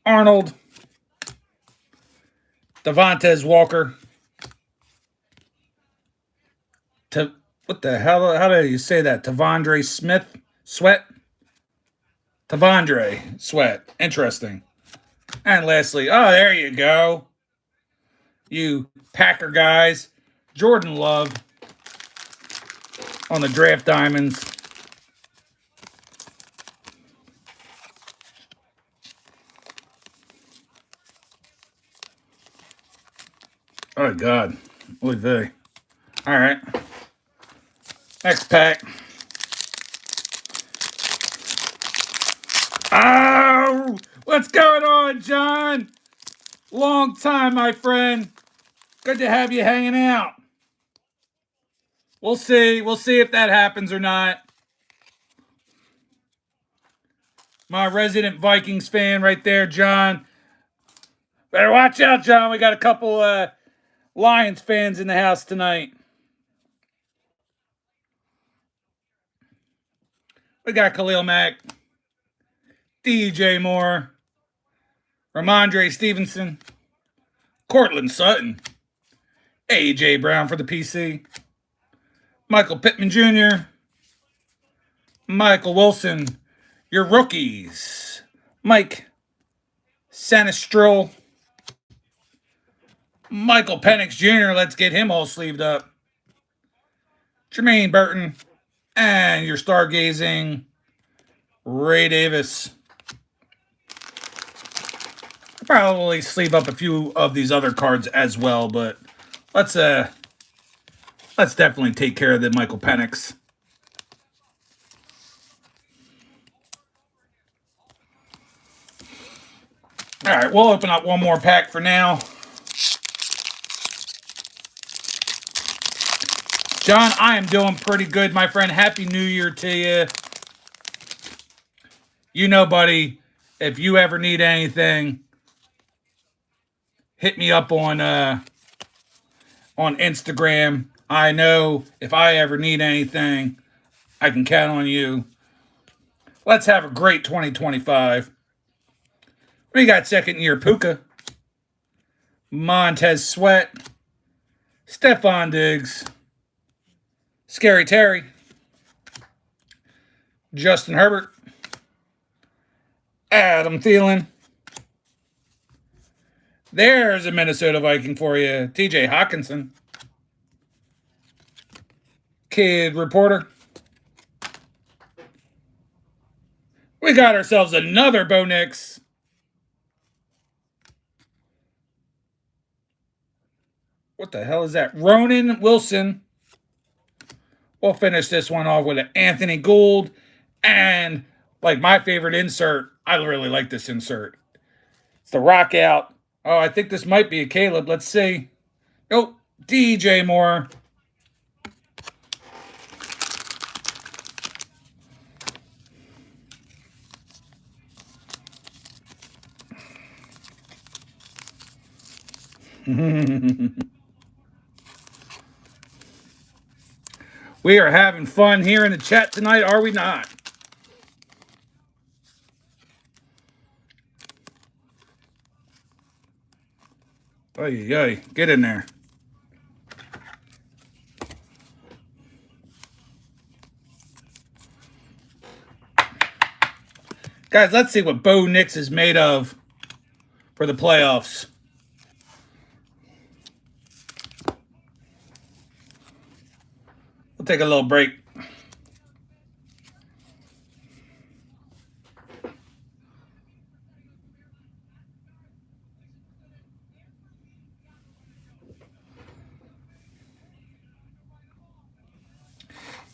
Arnold. Devontae Walker. What the hell? How do you say that? Tavondre Smith? Sweat? Tavondre Sweat. Interesting. And lastly, oh, there you go. You Packer guys. Jordan Love on the Draft Diamonds. Oh, God. Oy vey. All right. Next pack. Oh, what's going on, John? Long time, my friend. Good to have you hanging out. We'll see. We'll see if that happens or not. My resident Vikings fan right there, John. Better watch out, John. We got a couple Lions fans in the house tonight. We got Khalil Mack, DJ Moore, Ramondre Stevenson, Cortland Sutton, A.J. Brown for the PC, Michael Pittman Jr., Michael Wilson, your rookies, Mike Sanistril, Michael Penix Jr., let's get him all sleeved up, Jermaine Burton, and your stargazing Ray Davis. I'll probably sleeve up a few of these other cards as well, but let's definitely take care of the Michael Penix. All right, we'll open up one more pack for now. John, I am doing pretty good, my friend. Happy New Year to you. You know, buddy, if you ever need anything, hit me up on Instagram. I know if I ever need anything, I can count on you. Let's have a great 2025. We got second year Puka, Montez Sweat, Stephon Diggs, Scary Terry, Justin Herbert, Adam Thielen. There's a Minnesota Viking for you, TJ Hawkinson, Kid Reporter. We got ourselves another Bo Nix. What the hell is that? Ronan Wilson. We'll finish this one off with an Anthony Gould. And like my favorite insert, I really like this insert. It's the Rock Out. Oh, I think this might be a Caleb. Let's see. Nope. DJ Moore. We are having fun here in the chat tonight, are we not? Oy, oy, get in there. Guys, let's see what Bo Nix is made of for the playoffs. We'll take a little break.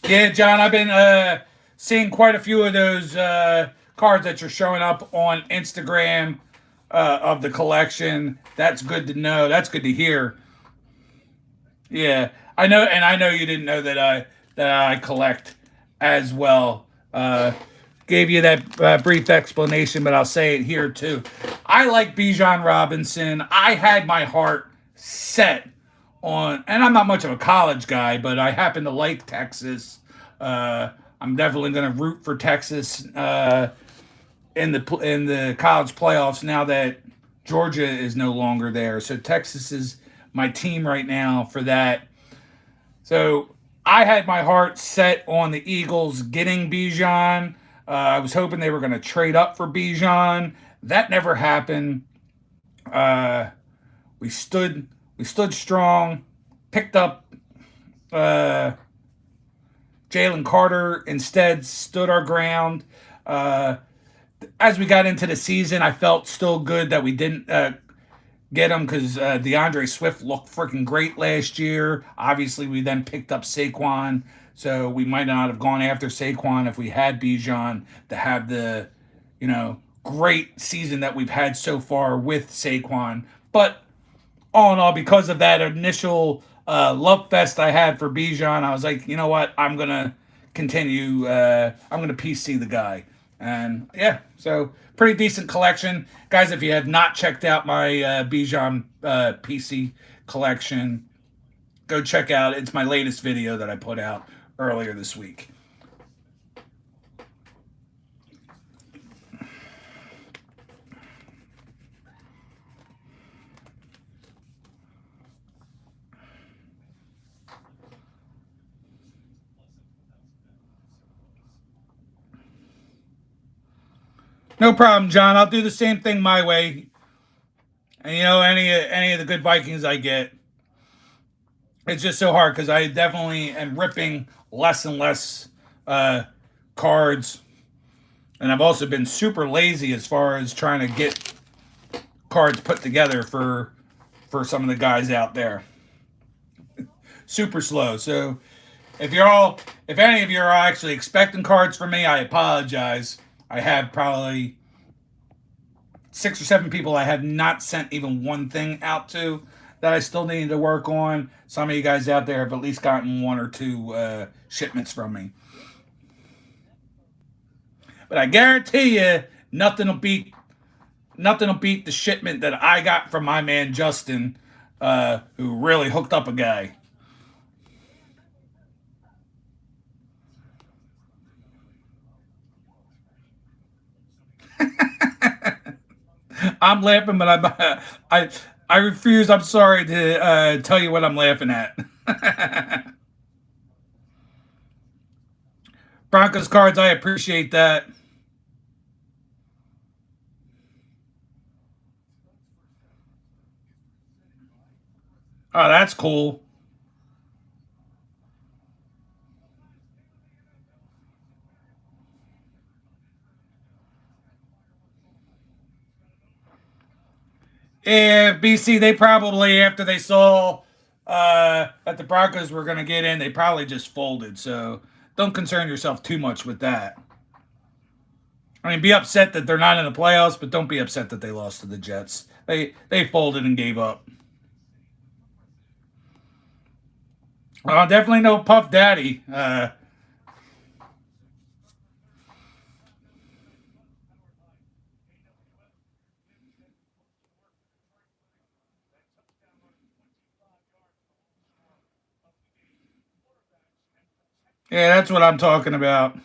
Yeah, John, I've been seeing quite a few of those cards that you're showing up on Instagram of the collection. That's good to know. That's good to hear. Yeah, I know, and I know you didn't know that I collect as well. Gave you that brief explanation, but I'll say it here too. I like Bijan Robinson. I had my heart set on, and I'm not much of a college guy, but I happen to like Texas. I'm definitely going to root for Texas in the college playoffs now that Georgia is no longer there. So Texas is my team right now for that. So I had my heart set on the Eagles getting Bijan. I was hoping they were going to trade up for Bijan. That never happened. Uh, we stood we stood strong. Picked up uh, Jalen Carter instead. Stood our ground. As we got into the season, I felt still good that we didn't get him because DeAndre Swift looked freaking great last year. Obviously, we then picked up Saquon, so we might not have gone after Saquon if we had Bijan to have the, great season that we've had so far with Saquon. But all in all, because of that initial love fest I had for Bijan, I was like, you know what? I'm gonna continue. I'm gonna PC the guy, and yeah, so pretty decent collection, guys. If you have not checked out my Bijan PC collection, go check out. It's my latest video that I put out earlier this week. No problem, John. I'll do the same thing my way. And any of the good Vikings I get, it's just so hard because I definitely am ripping less and less uh, cards, and I've also been super lazy as far as trying to get cards put together for some of the guys out there. Super slow. So if any of you are actually expecting cards from me, I apologize. I have probably 6 or 7 people I have not sent even one thing out to that I still need to work on. Some of you guys out there have at least gotten 1 or 2 shipments from me. But I guarantee you, nothing will beat the shipment that I got from my man Justin, who really hooked up a guy. I'm laughing, but I refuse. I'm sorry to tell you what I'm laughing at. Broncos cards, I appreciate that. Oh, that's cool. Yeah, BC, they probably, after they saw that the Broncos were going to get in, they probably just folded. So don't concern yourself too much with that. I mean, be upset that they're not in the playoffs, but don't be upset that they lost to the Jets. They folded and gave up. Definitely no Puff Daddy. Yeah, that's what I'm talking about.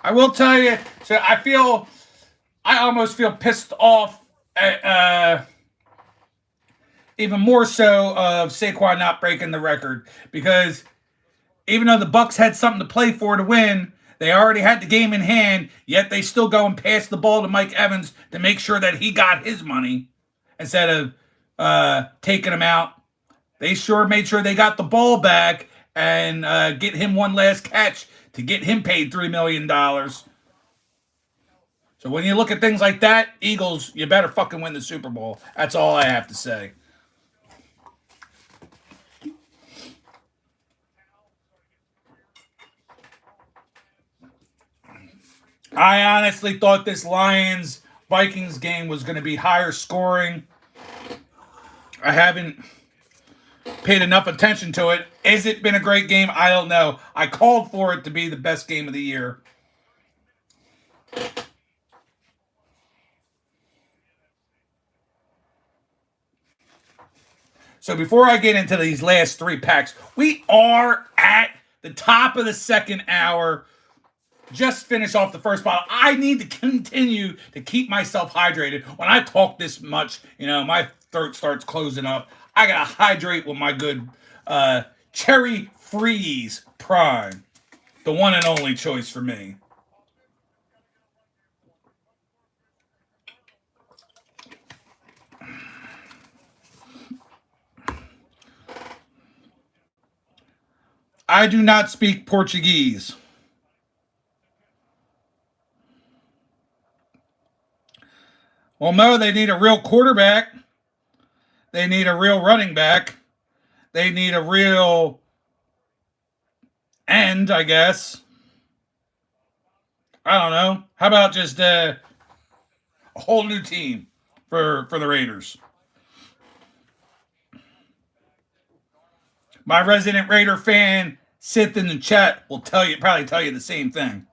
I will tell you. So I almost feel pissed off at, even more so of Saquon not breaking the record because even though the Bucks had something to play for to win, They already had the game in hand, yet they still go and pass the ball to Mike Evans to make sure that he got his money instead of taking him out. They sure made sure they got the ball back and get him one last catch to get him paid $3 million. So when you look at things like that, Eagles, you better fucking win the Super Bowl. That's all I have to say. I honestly thought this Lions-Vikings game was going to be higher scoring. I haven't paid enough attention to it. Has it been a great game? I don't know. I called for it to be the best game of the year. So before I get into these last three packs, we are at the top of the second hour. Just finish off the first bottle. I need to continue to keep myself hydrated. When I talk this much, my throat starts closing up. I gotta hydrate with my good Cherry Freeze Prime, the one and only choice for me. I do not speak Portuguese. Well, no, they need a real quarterback. They need a real running back. They need a real end, I guess. I don't know. How about just a whole new team for the Raiders? My resident Raider fan, Sith in the chat, will probably tell you the same thing.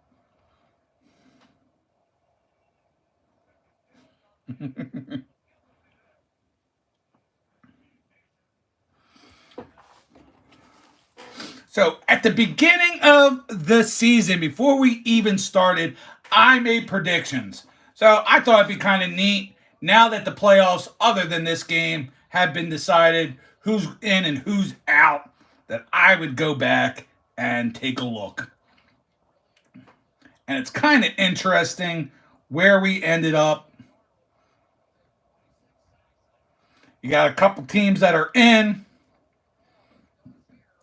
So at the beginning of the season, before we even started, I made predictions. So I thought it'd be kind of neat now that the playoffs, other than this game, have been decided who's in and who's out, that I would go back and take a look. And it's kind of interesting where we ended up. You got a couple teams that are in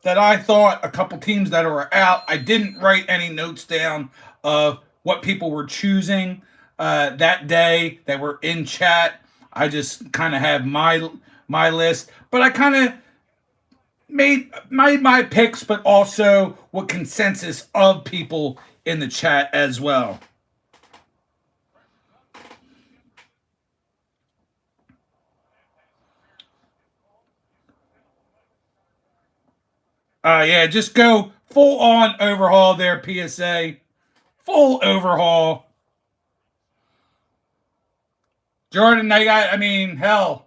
that I thought, a couple teams that are out. I didn't write any notes down of what people were choosing that day that were in chat. I just kind of have my list, but I kind of made my picks, but also what consensus of people in the chat as well. Yeah, just go full on overhaul there, PSA. Full overhaul. Jordan, hell,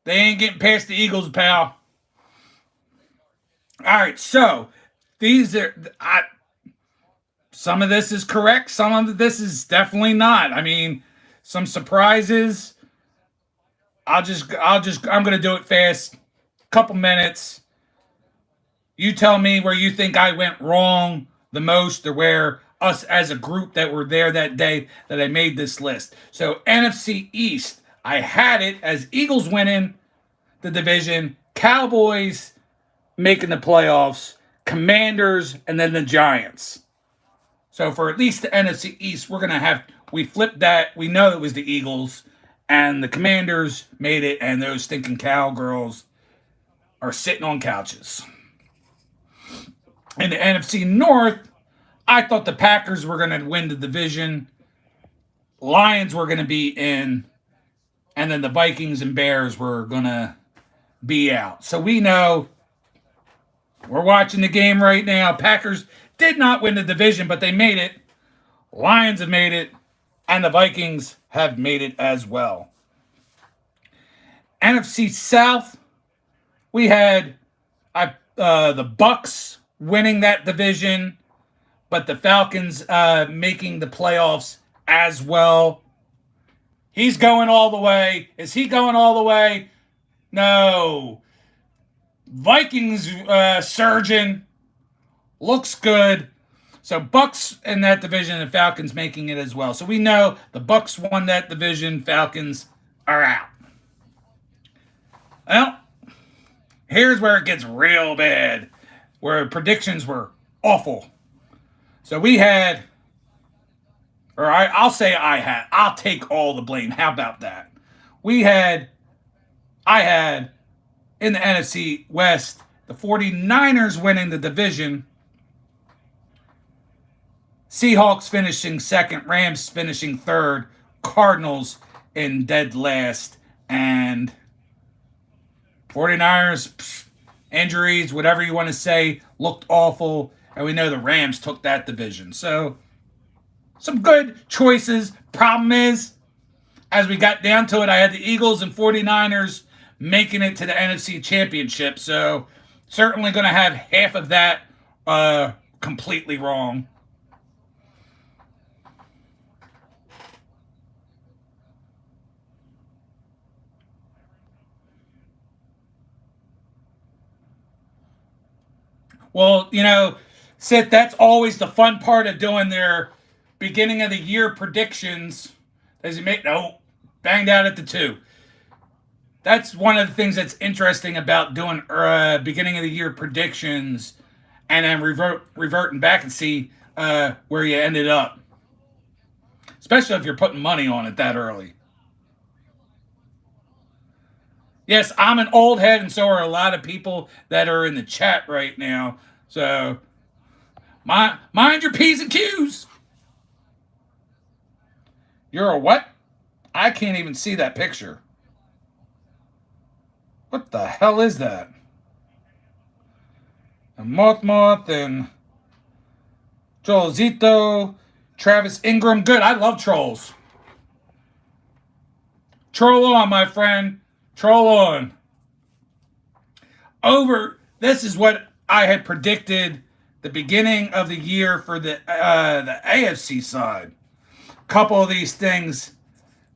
they ain't getting past the Eagles, pal. All right, so these are some of this is correct, some of this is definitely not. Some surprises. I'm gonna do it fast. Couple minutes. You tell me where you think I went wrong the most, or where us as a group that were there that day that I made this list. So NFC East, I had it as Eagles winning the division, Cowboys making the playoffs, Commanders, and then the Giants. So for at least the NFC East, we flipped that. We know it was the Eagles, and the Commanders made it, and those stinking cowgirls are sitting on couches. In the NFC North, I thought the Packers were going to win the division. Lions were going to be in. And then the Vikings and Bears were going to be out. So we know, we're watching the game right now. Packers did not win the division, but they made it. Lions have made it. And the Vikings have made it as well. NFC South, we had the Bucks winning that division, but the Falcons making the playoffs as well. He's going all the way. Is he going all the way? No. Vikings surging. Looks good. So Bucks in that division and Falcons making it as well. So we know the Bucks won that division. Falcons are out. Well, here's where it gets real bad, where predictions were awful. So we had, or I'll say I had. I'll take all the blame. How about that? We had, I had in the NFC West, the 49ers winning the division, Seahawks finishing second, Rams finishing third, Cardinals in dead last, and 49ers, injuries, whatever you want to say, looked awful, and we know the Rams took that division. So, some good choices. Problem is, as we got down to it, I had the Eagles and 49ers making it to the NFC Championship. So, certainly going to have half of that completely wrong. Well, Sith, that's always the fun part of doing their beginning of the year predictions. As you make banged out at the two. That's one of the things that's interesting about doing beginning of the year predictions, and then reverting back and see where you ended up. Especially if you're putting money on it that early. Yes, I'm an old head, and so are a lot of people that are in the chat right now. So, mind your P's and Q's. You're a what? I can't even see that picture. What the hell is that? A Moth and Joelzito, Travis Ingram. Good. I love trolls. Troll on, my friend. Troll on. This is what I had predicted the beginning of the year for the AFC side. A couple of these things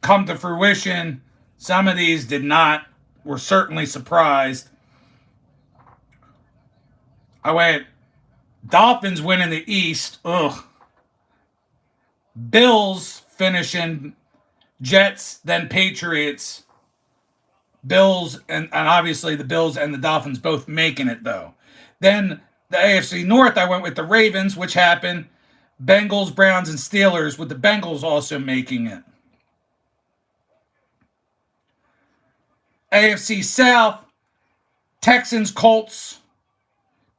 come to fruition. Some of these did not. We're certainly surprised. I went Dolphins winning the East. Ugh. Bills finishing, Jets, then Patriots. Bills, and obviously the Bills and the Dolphins both making it, though. Then the AFC North, I went with the Ravens, which happened. Bengals, Browns, and Steelers, with the Bengals also making it. AFC South, Texans, Colts,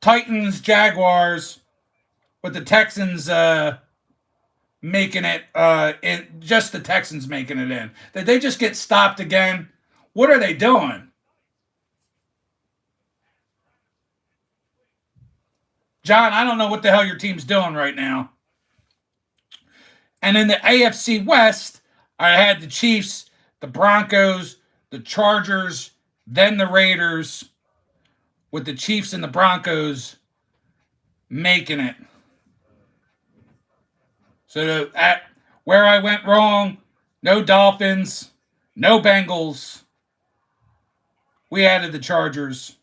Titans, Jaguars, with the Texans making it, just the Texans making it in. Did they just get stopped again? What are they doing? John, I don't know what the hell your team's doing right now. And in the AFC West, I had the Chiefs, the Broncos, the Chargers, then the Raiders, with the Chiefs and the Broncos making it. So where I went wrong, no Dolphins, no Bengals. We added the Chargers,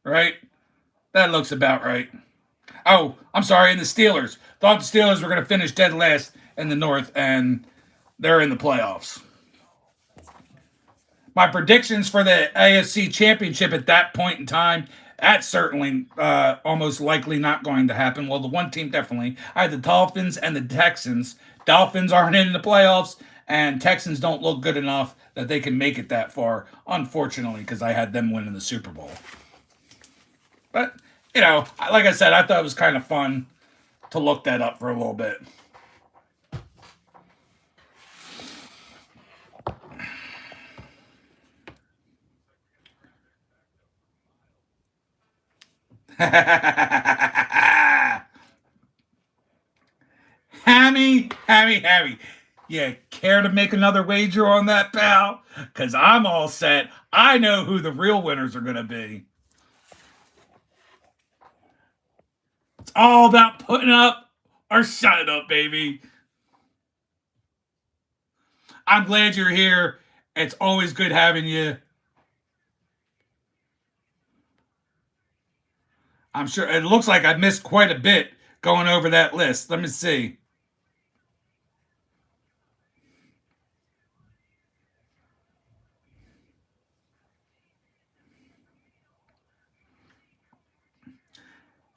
right? That looks about right. Oh, I'm sorry, and the Steelers. Thought the Steelers were going to finish dead last in the North, and they're in the playoffs. My predictions for the AFC Championship at that point in time, that's certainly almost likely not going to happen. Well, the one team definitely. I had the Dolphins and the Texans. Dolphins aren't in the playoffs, and Texans don't look good enough that they can make it that far, unfortunately, because I had them winning the Super Bowl. But, like I said, I thought it was kind of fun to look that up for a little bit. Hammy. Yeah, care to make another wager on that, pal? Because I'm all set. I know who the real winners are going to be. It's all about putting up or shutting up, baby. I'm glad you're here. It's always good having you. I'm sure it looks like I missed quite a bit going over that list. Let me see.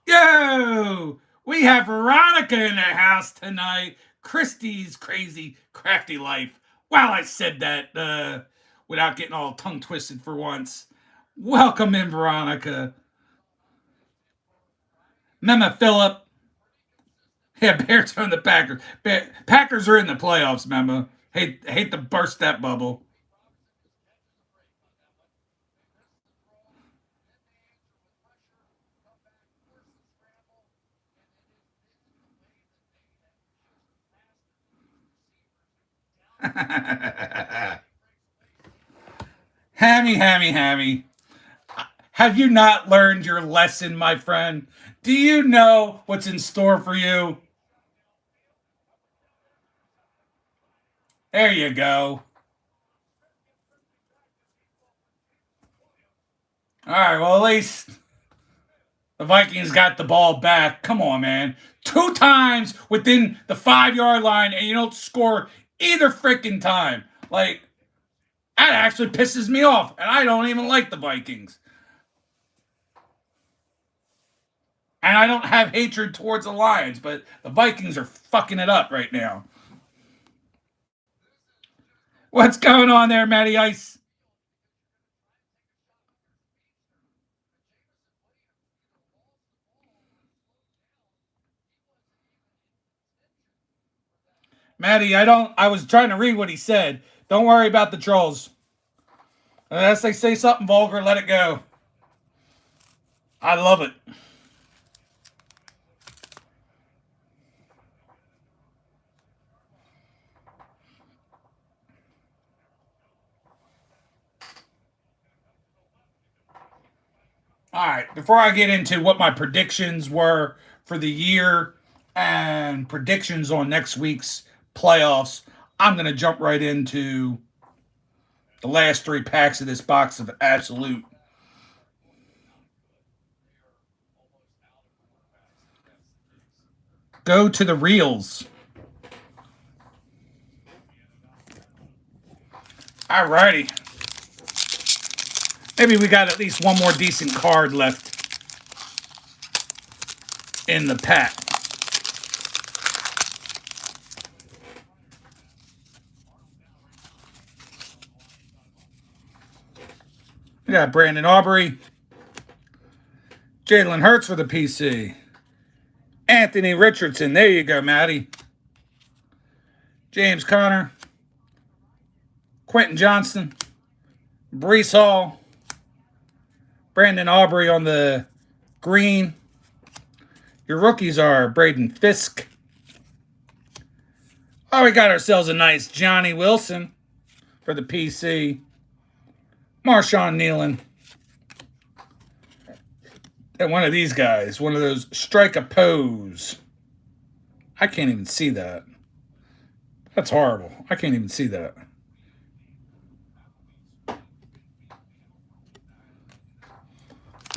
Yo, we have Veronica in the house tonight. Christy's crazy, crafty life. Wow, I said that without getting all tongue twisted for once. Welcome in, Veronica. Mema Phillip. Yeah, Bears own the Packers. Packers are in the playoffs, Mema. Hate to burst that bubble. Hammy. Have you not learned your lesson, my friend? Do you know what's in store for you? There you go. All right, well, at least the Vikings got the ball back. Come on, man. 2 times within the 5 yard line, and you don't score either freaking time. Like, that actually pisses me off, and I don't even like the Vikings. And I don't have hatred towards the Lions, but the Vikings are fucking it up right now. What's going on there, Matty Ice? Matty, I was trying to read what he said. Don't worry about the trolls. Unless they say something vulgar, let it go. I love it. All right, before I get into what my predictions were for the year and predictions on next week's playoffs, I'm going to jump right into the last 3 packs of this box of Absolute. Go to the reels. All righty. Maybe we got at least one more decent card left in the pack. We got Brandon Aubrey, Jalen Hurts for the PC, Anthony Richardson. There you go, Matty. James Conner, Quentin Johnston, Brees Hall, Brandon Aubrey on the green. Your rookies are Braden Fisk. Oh, we got ourselves a nice Johnny Wilson for the PC. Marshawn Nealon. And one of these guys, one of those strike a pose. I can't even see that. That's horrible. I can't even see that.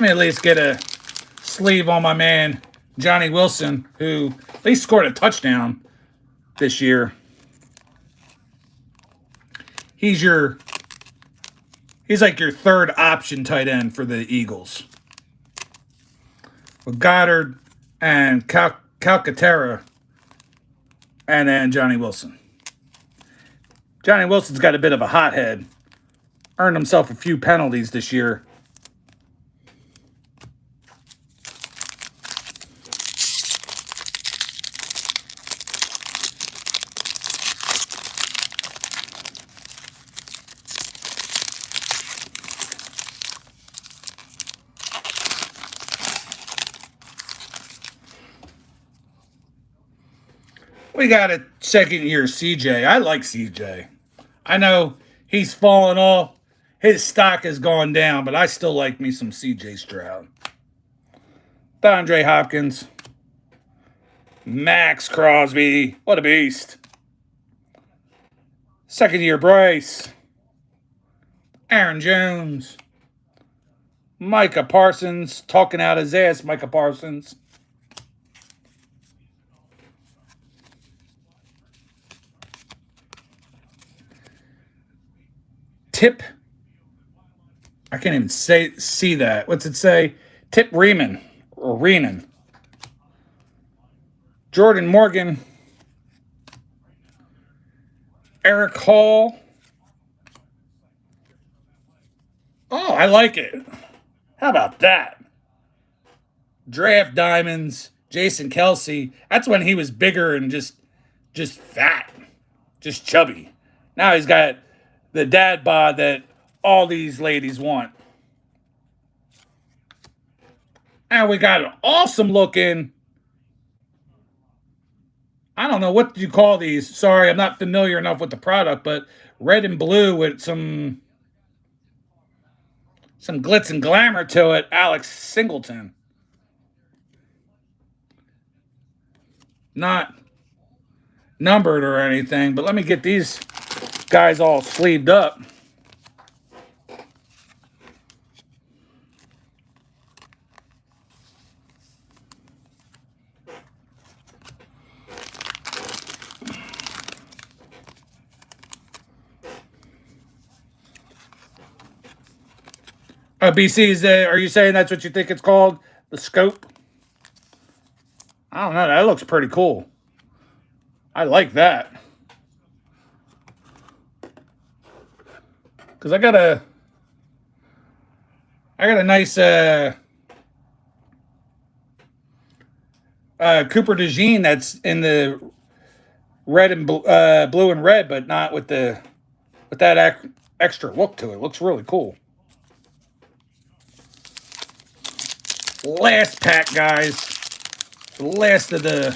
Let me at least get a sleeve on my man, Johnny Wilson, who at least scored a touchdown this year. He's like your third option tight end for the Eagles. With Goddard and Calcaterra, and then Johnny Wilson. Johnny Wilson's got a bit of a hothead. Earned himself a few penalties this year. We got a second-year CJ. I like CJ. I know he's fallen off. His stock has gone down, but I still like me some CJ Stroud. DeAndre Hopkins. Max Crosby. What a beast. Second-year Bryce. Aaron Jones. Micah Parsons. Talking out his ass, Micah Parsons. Tip. I can't even see that. What's it say? Tip Riemann or Reenan. Jordan Morgan. Eric Hall. Oh, I like it. How about that? Draft Diamonds. Jason Kelsey. That's when he was bigger and just fat, just chubby. Now he's got the dad bod that all these ladies want. And we got an awesome looking. I don't know what you call these. Sorry, I'm not familiar enough with the product, but red and blue with some glitz and glamour to it. Alex Singleton. Not numbered or anything, but let me get these guys all sleeved up. BC, are you saying that's what you think it's called? The scope? I don't know. That looks pretty cool. I like that. Because I got a nice Cooper DeJean that's in the red and blue and red, but not with that extra look to it. It looks really cool. Last pack, guys. The last of the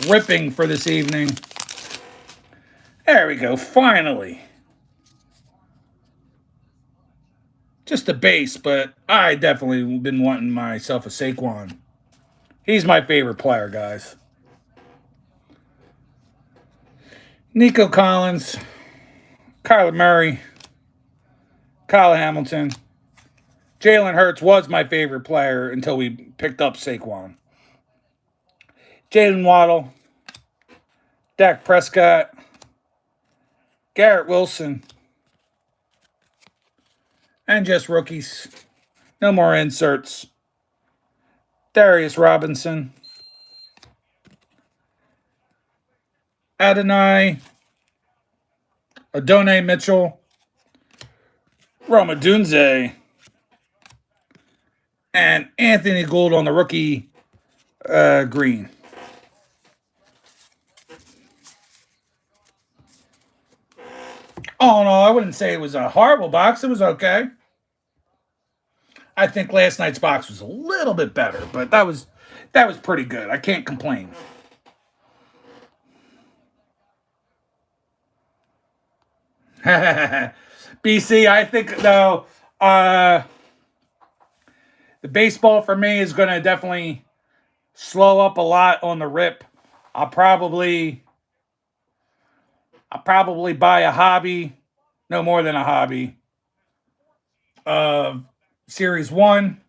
ripping for this evening. There we go. Finally. Just a base, but I definitely been wanting myself a Saquon. He's my favorite player, guys. Nico Collins, Kyler Murray, Kyle Hamilton. Jalen Hurts was my favorite player until we picked up Saquon. Jalen Waddle, Dak Prescott, Garrett Wilson, and just rookies. No more inserts. Darius Robinson, Adonai Mitchell, Roma Dunze, and Anthony Gould on the rookie green. Oh, no, I wouldn't say it was a horrible box. It was okay. I think last night's box was a little bit better, but that was pretty good. I can't complain. BC, I think, though, the baseball for me is going to definitely slow up a lot on the rip. I'll probably buy a hobby, no more than a hobby, Series 1,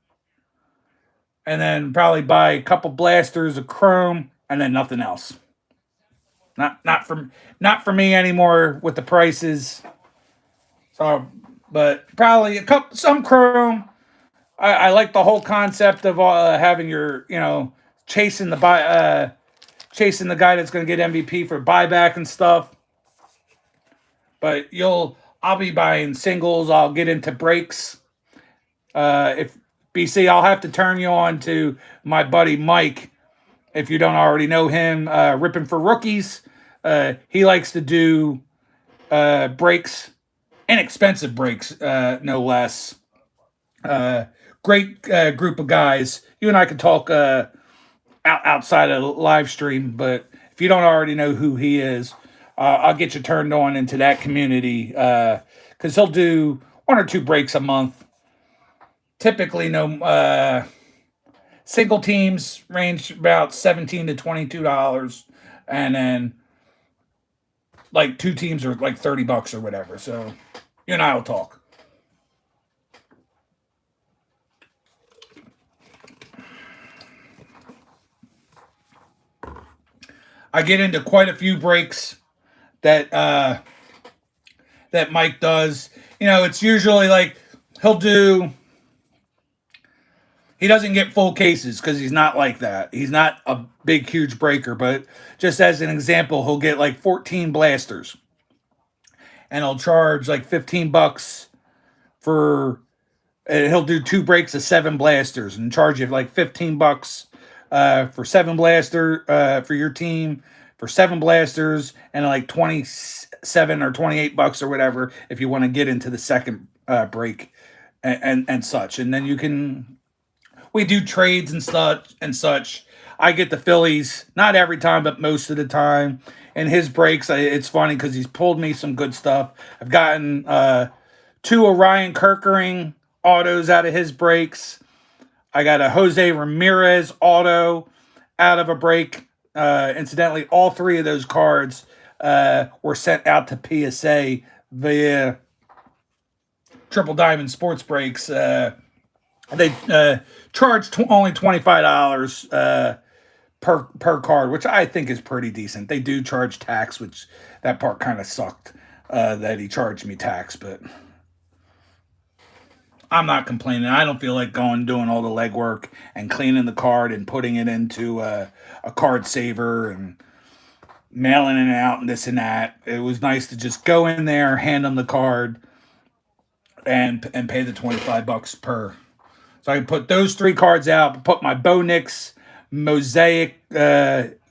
and then probably buy a couple blasters of Chrome, and then nothing else. Not for me anymore with the prices. So, but probably some Chrome. I like the whole concept of having your, chasing the guy that's going to get MVP for buyback and stuff. But I'll be buying singles. I'll get into breaks. If BC, I'll have to turn you on to my buddy Mike. If you don't already know him, ripping for rookies. He likes to do breaks, inexpensive breaks, no less. Great group of guys. You and I can talk outside of the live stream, but if you don't already know who he is, I'll get you turned on into that community because he'll do 1 or 2 breaks a month. Typically, single teams range about $17 to $22, and then like 2 teams are like $30 or whatever. So you and I will talk. I get into quite a few breaks that that Mike does. It's usually like he'll do. He doesn't get full cases because he's not like that. He's not a big, huge breaker. But just as an example, he'll get like 14 blasters, and he'll charge like $15 for. And he'll do two breaks of 7 blasters and charge you like $15 for 7 blaster for your team for 7 blasters, and like 27 or $28 or whatever if you want to get into the second break and such. And then we do trades and such. I get the Phillies, not every time, but most of the time. And his breaks, it's funny because he's pulled me some good stuff. I've gotten two Orion Kerkering autos out of his breaks. I got a Jose Ramirez auto out of a break. Incidentally, all three of those cards were sent out to PSA via Triple Diamond Sports Breaks. They charge only $25 per card, which I think is pretty decent. They do charge tax, which that part kind of sucked that he charged me tax, but I'm not complaining. I don't feel like doing all the legwork and cleaning the card and putting it into a card saver and mailing it out and this and that. It was nice to just go in there, hand them the card, and pay the $25 per. So I put those 3 cards out, put my Bo Nix Mosaic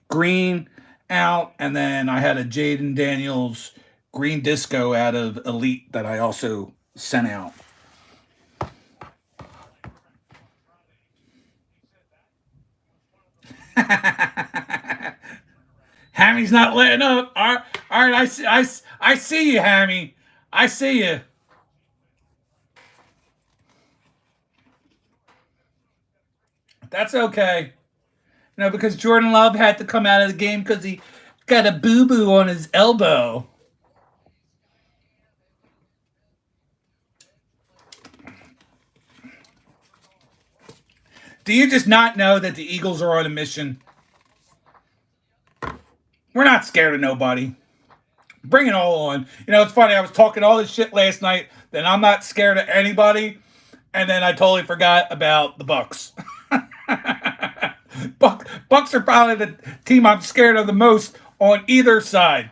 Green out, and then I had a Jaden Daniels Green Disco out of Elite that I also sent out. Hammy's not letting up. All right, I see you, Hammy. I see you. That's okay. Because Jordan Love had to come out of the game because he got a boo boo on his elbow. Do you just not know that the Eagles are on a mission? We're not scared of nobody. Bring it all on. It's funny. I was talking all this shit last night. Then I'm not scared of anybody, and then I totally forgot about the Bucks. Bucks are probably the team I'm scared of the most on either side.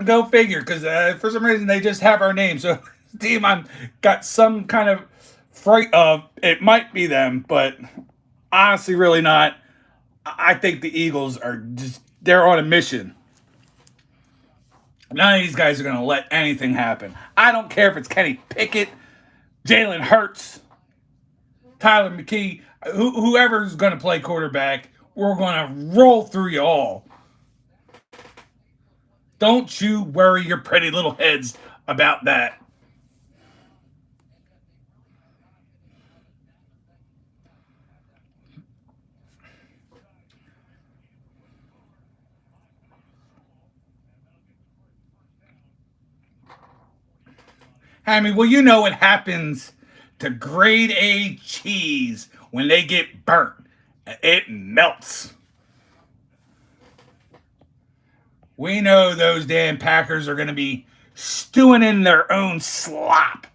Go figure, because for some reason they just have our name. So the team I'm got some kind of fright of. It might be them, but honestly, really not. I think the Eagles are they're on a mission. None of these guys are going to let anything happen. I don't care if it's Kenny Pickett, Jalen Hurts, Tyler McKee, whoever's going to play quarterback. We're going to roll through you all. Don't you worry your pretty little heads about that. Hammy, well, you know what happens to grade A cheese when they get burnt. It melts. We know those damn Packers are going to be stewing in their own slop.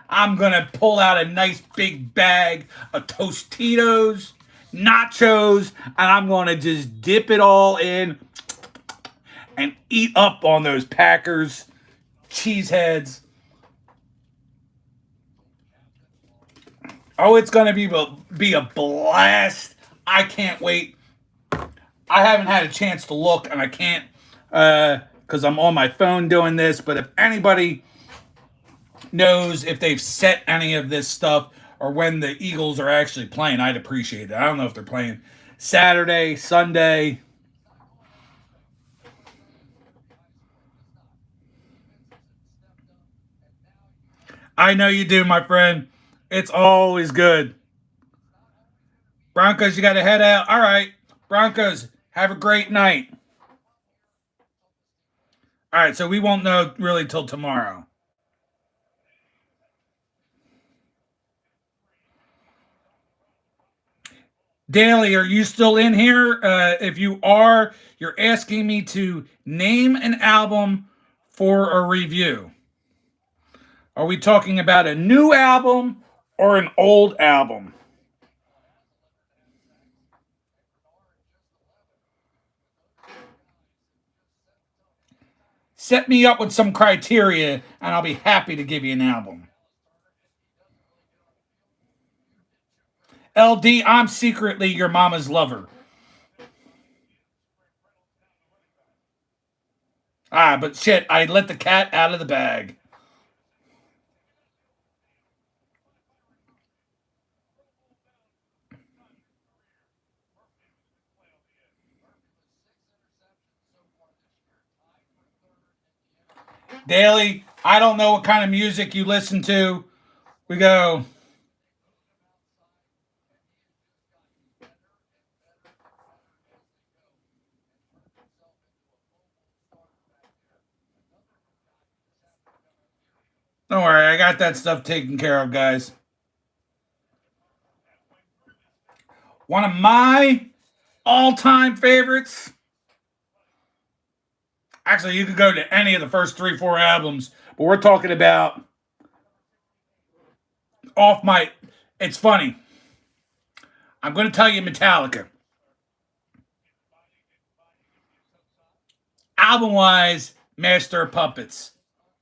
I'm going to pull out a nice big bag of Tostitos, nachos, and I'm going to just dip it all in and eat up on those Packers cheeseheads. Oh, it's going to be a blast. I can't wait. I haven't had a chance to look, and I can't because I'm on my phone doing this. But if anybody knows if they've set any of this stuff or when the Eagles are actually playing, I'd appreciate it. I don't know if they're playing Saturday, Sunday. I know you do, my friend. It's always good. Broncos, you got to head out. All right. Broncos, have a great night. All right, so we won't know really till tomorrow. Daly, are you still in here? If you are, you're asking me to name an album for a review? Are we talking about a new album or an old album? Set me up with some criteria and I'll be happy to give you an album. LD, I'm secretly your mama's lover. Ah, but shit, I let the cat out of the bag. Daily, I don't know what kind of music you listen to. We go, don't worry, I got that stuff taken care of, guys. One of my all time favorites. Actually, you could go to any of the first three, four albums, but we're talking about off my. It's funny. I'm going to tell you Metallica. Album wise, Master of Puppets.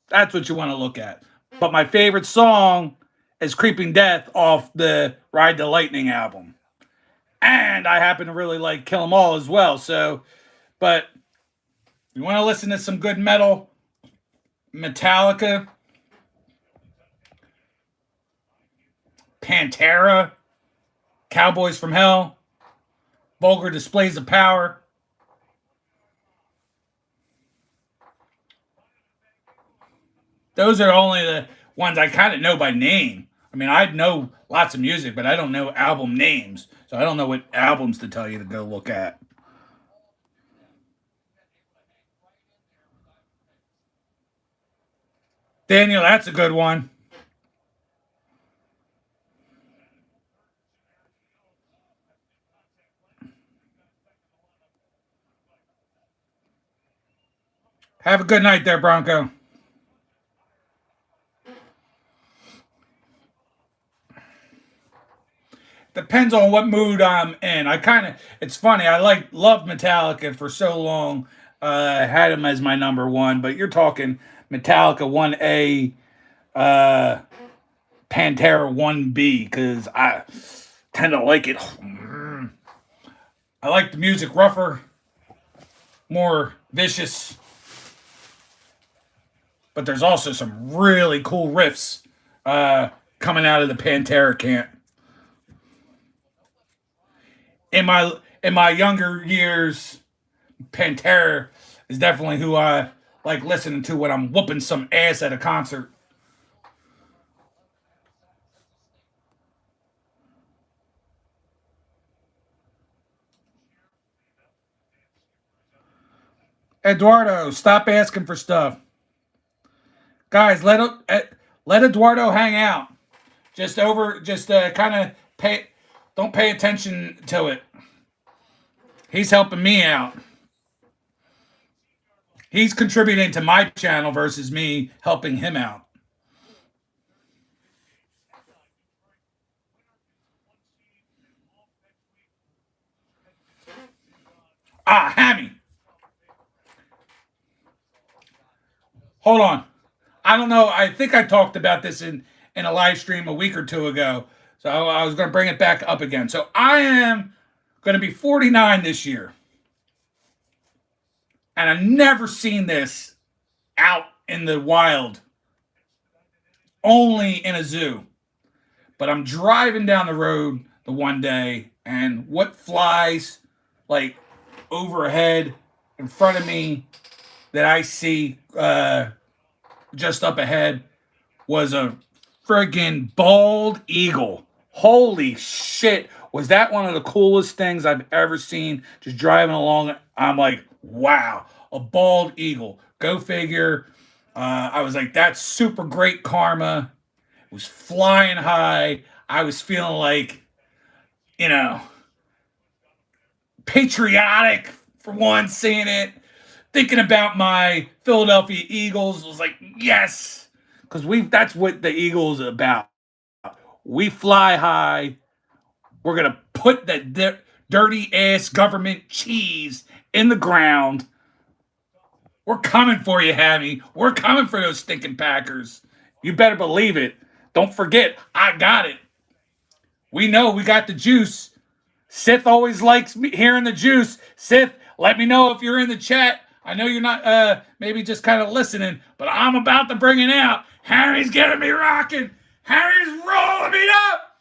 That's what you want to look at. But my favorite song is Creeping Death off the Ride the Lightning album. And I happen to really like Kill 'Em All as well. So, but you want to listen to some good metal, Metallica, Pantera, Cowboys from Hell, Vulgar Displays of Power. Those are only the ones I kind of know by name. I mean, I know lots of music, but I don't know album names. So I don't know what albums to tell you to go look at. Daniel, that's a good one. Have a good night there, Bronco. Depends on what mood I'm in. I kind of, it's funny. I love Metallica for so long. I had him as my number one, but you're talking Metallica 1A, uh, Pantera 1B, because I tend to like it. I like the music rougher, more vicious, but there's also some really cool riffs coming out of the Pantera camp. In my younger years, Pantera is definitely who I like listening to when I'm whooping some ass at a concert. Eduardo, stop asking for stuff, guys. Let Eduardo hang out. Just kind of pay. Don't pay attention to it. He's helping me out. He's contributing to my channel versus me helping him out. Ah, Hammy, hold on. I don't know. I think I talked about this in a live stream a week or two ago. So I was going to bring it back up again. So I am going to be 49 this year. And I've never seen this out in the wild, only in a zoo. But I'm driving down the road the one day, and what flies like overhead in front of me that I see just up ahead was a friggin' bald eagle. Holy shit. Was that one of the coolest things I've ever seen? Just driving along, I'm like, wow, a bald eagle. Go figure. I was like, that's super great karma. It was flying high. I was feeling like, you know, patriotic for one, seeing it. thinking about my Philadelphia Eagles. Was like, yes, because that's what the Eagles are about. We fly high. We're gonna put that dirty ass government cheese in the ground. We're coming for you, Hammy. We're coming for those stinking Packers. You better believe it. Don't forget, I got it. We know we got the juice. Sith always likes me hearing the juice. Sith, let me know if you're in the chat. I know you're not maybe just kind of listening, but I'm about to bring it out. Harry's getting me rocking. Harry's rolling me up.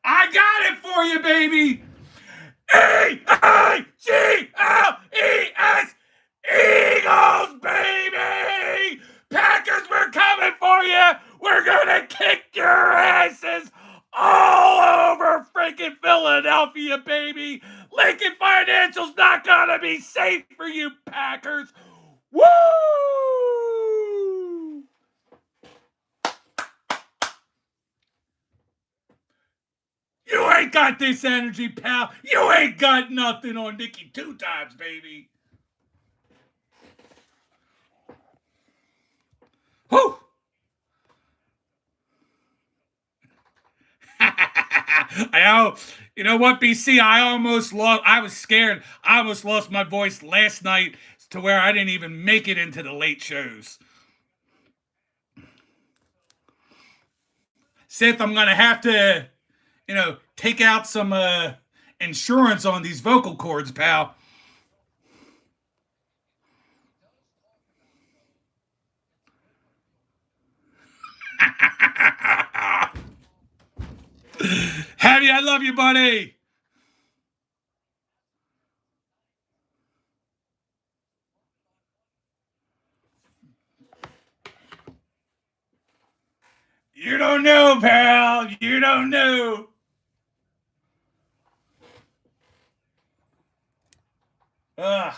I got it for you, baby. Eagles, Eagles, baby. Packers, we're coming for you. We're gonna kick your asses all over freaking Philadelphia, baby. Lincoln Financial's not gonna be safe for you, Packers. Woo! You ain't got this energy, pal. You ain't got nothing on Nikki 2 times, baby. Whew! I know. You know what, BC? I was scared. I almost lost my voice last night to where I didn't even make it into the late shows. Seth, I'm going to have to, take out some insurance on these vocal cords, pal. Hattie, I love you, buddy. You don't know, pal. You don't know. Ugh.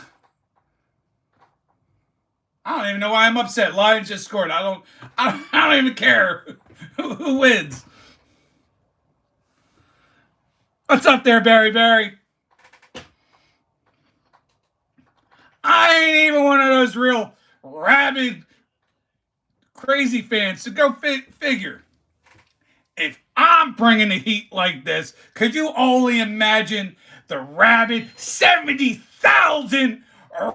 I don't even know why I'm upset. Lions just scored. I don't even care who wins. What's up there, Barry Barry? I ain't even one of those real rabid, crazy fans. So go figure. If I'm bringing the heat like this, could you only imagine the rabid 70,000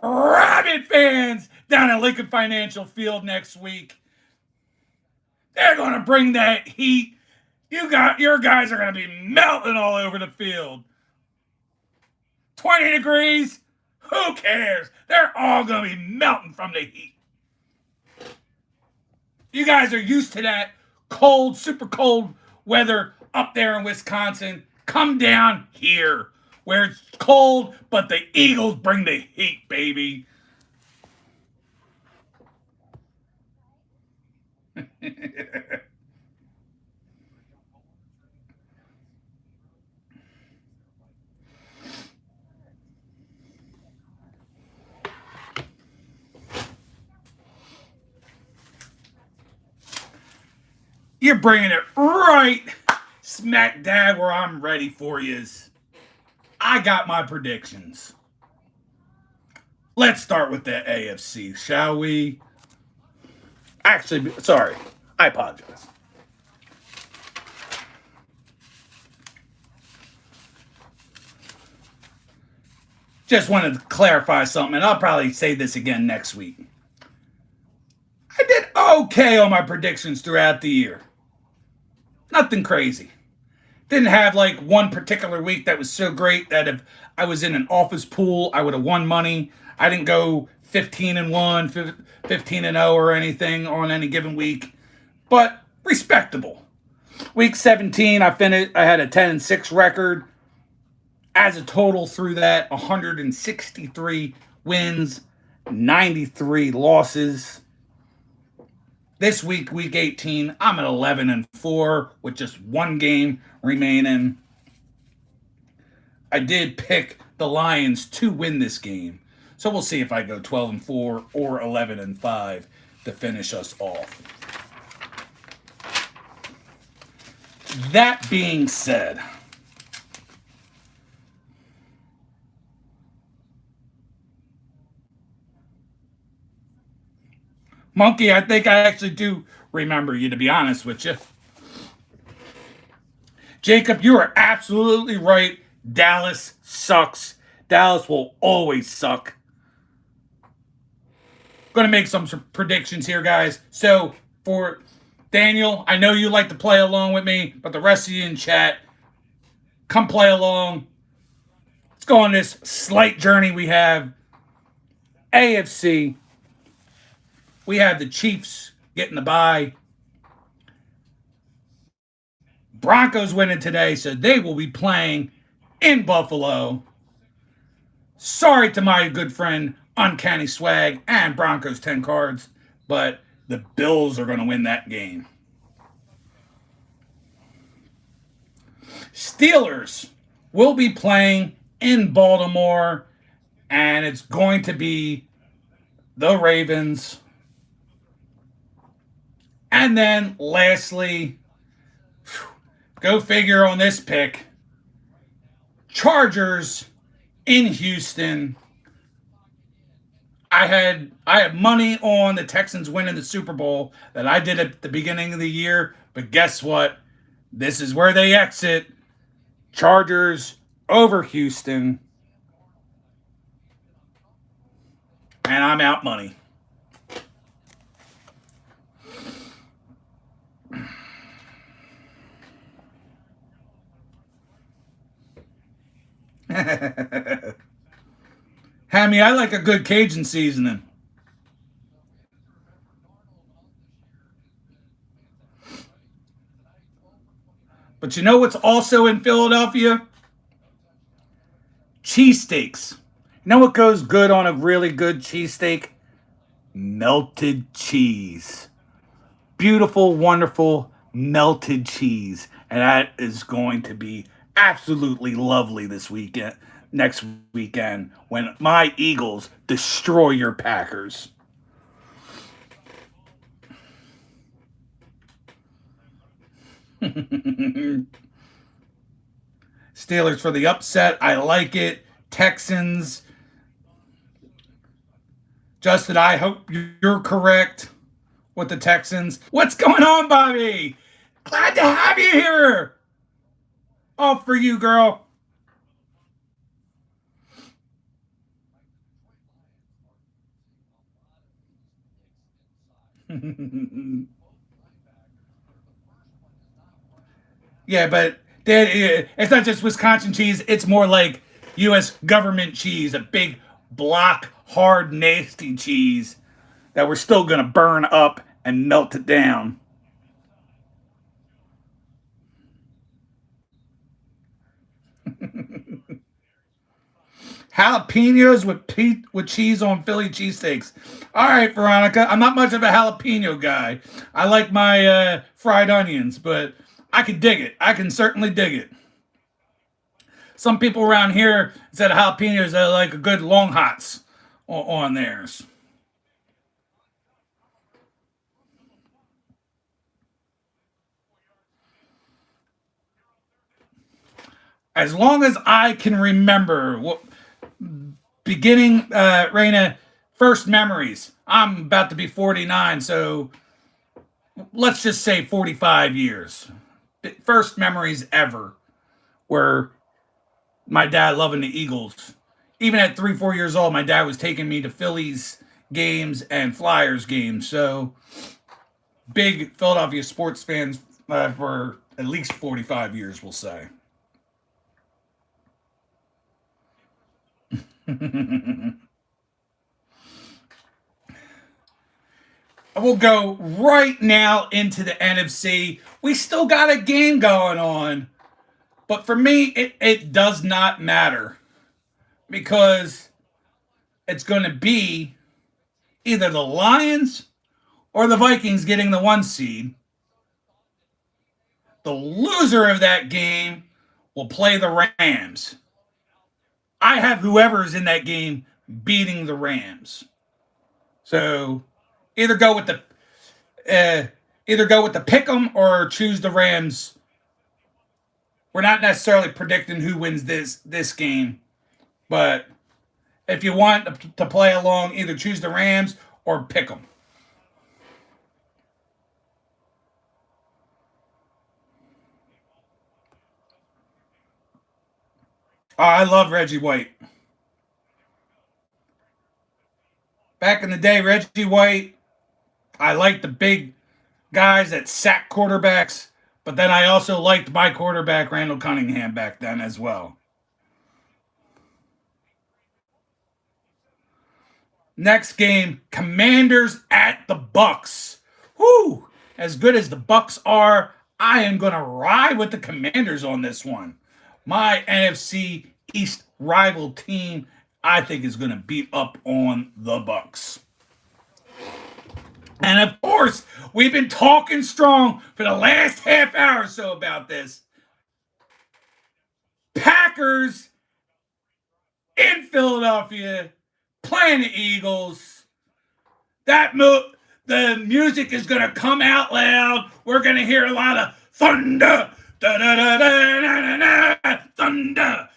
rabid fans down at Lincoln Financial Field next week? They're going to bring that heat. Your guys are going to be melting all over the field. 20 degrees? Who cares? They're all going to be melting from the heat. You guys are used to that cold, super cold weather up there in Wisconsin. Come down here where it's cold, but the Eagles bring the heat, baby. You're bringing it right smack dab where I'm ready for yous. I got my predictions. Let's start with the AFC, shall we? Actually, sorry. I apologize. Just wanted to clarify something, and I'll probably say this again next week. I did okay on my predictions throughout the year. Nothing crazy. Didn't have like one particular week that was so great that if I was in an office pool, I would have won money. I didn't go 15-1, 15-0 or anything on any given week, but respectable. Week 17, I had a 10-6 record. As a total through that, 163 wins, 93 losses. This week, week 18, I'm at 11-4 with just one game remaining. I did pick the Lions to win this game, so we'll see if I go 12-4 or 11-5 to finish us off. That being said, Monkey, I think I actually do remember you, to be honest with you. Jacob, you are absolutely right. Dallas sucks. Dallas will always suck. Going to make some predictions here, guys. So, for Daniel, I know you like to play along with me, but the rest of you in chat, come play along. Let's go on this slight journey we have. AFC, we have the Chiefs getting the bye. Broncos winning today, so they will be playing in Buffalo. Sorry to my good friend Uncanny Swag and Broncos 10 cards, but the Bills are going to win that game. Steelers will be playing in Baltimore, and it's going to be the Ravens. And then lastly, go figure on this pick, Chargers in Houston. I had money on the Texans winning the Super Bowl that I did at the beginning of the year, but guess what? This is where they exit. Chargers over Houston. And I'm out money. Hammy, I like a good Cajun seasoning. But you know what's also in Philadelphia? Cheesesteaks. You know what goes good on a really good cheesesteak? Melted cheese. Beautiful, wonderful melted cheese. And that is going to be absolutely lovely this weekend, next weekend, when my Eagles destroy your Packers. Steelers for the upset. I like it. Texans. Justin, I hope you're correct with the Texans. What's going on, Bobby? Glad to have you here. All for you, girl. Yeah, but it's not just Wisconsin cheese. It's more like U.S. government cheese, a big block, hard, nasty cheese that we're still going to burn up and melt it down. Jalapenos with cheese on Philly cheesesteaks. All right, Veronica. I'm not much of a jalapeno guy. I like my fried onions, but I can dig it. I can certainly dig it. Some people around here said jalapenos are like a good long hots on theirs. As long as I can remember, beginning, Raina, first memories. I'm about to be 49, so let's just say 45 years. First memories ever were my dad loving the Eagles. Even at 3, 4 years old, my dad was taking me to Phillies games and Flyers games. So big Philadelphia sports fans for at least 45 years, we'll say. We'll go right now into the NFC. We still got a game going on, but for me, it does not matter because it's going to be either the Lions or the Vikings getting the 1 seed. The loser of that game will play the Rams. I have whoever's in that game beating the Rams. So either go with the pick 'em or choose the Rams. We're not necessarily predicting who wins this game, but if you want to play along, either choose the Rams or pick 'em. Oh, I love Reggie White. Back in the day, Reggie White, I liked the big guys that sack quarterbacks, but then I also liked my quarterback, Randall Cunningham, back then as well. Next game, Commanders at the Bucks. Whoo! As good as the Bucks are, I am going to ride with the Commanders on this one. My NFC East rival team, I think, is going to beat up on the Bucks. And of course, we've been talking strong for the last half hour or so about this. Packers in Philadelphia playing the Eagles. The music is gonna come out loud. We're gonna hear a lot of thunder, da da da da da da, thunder.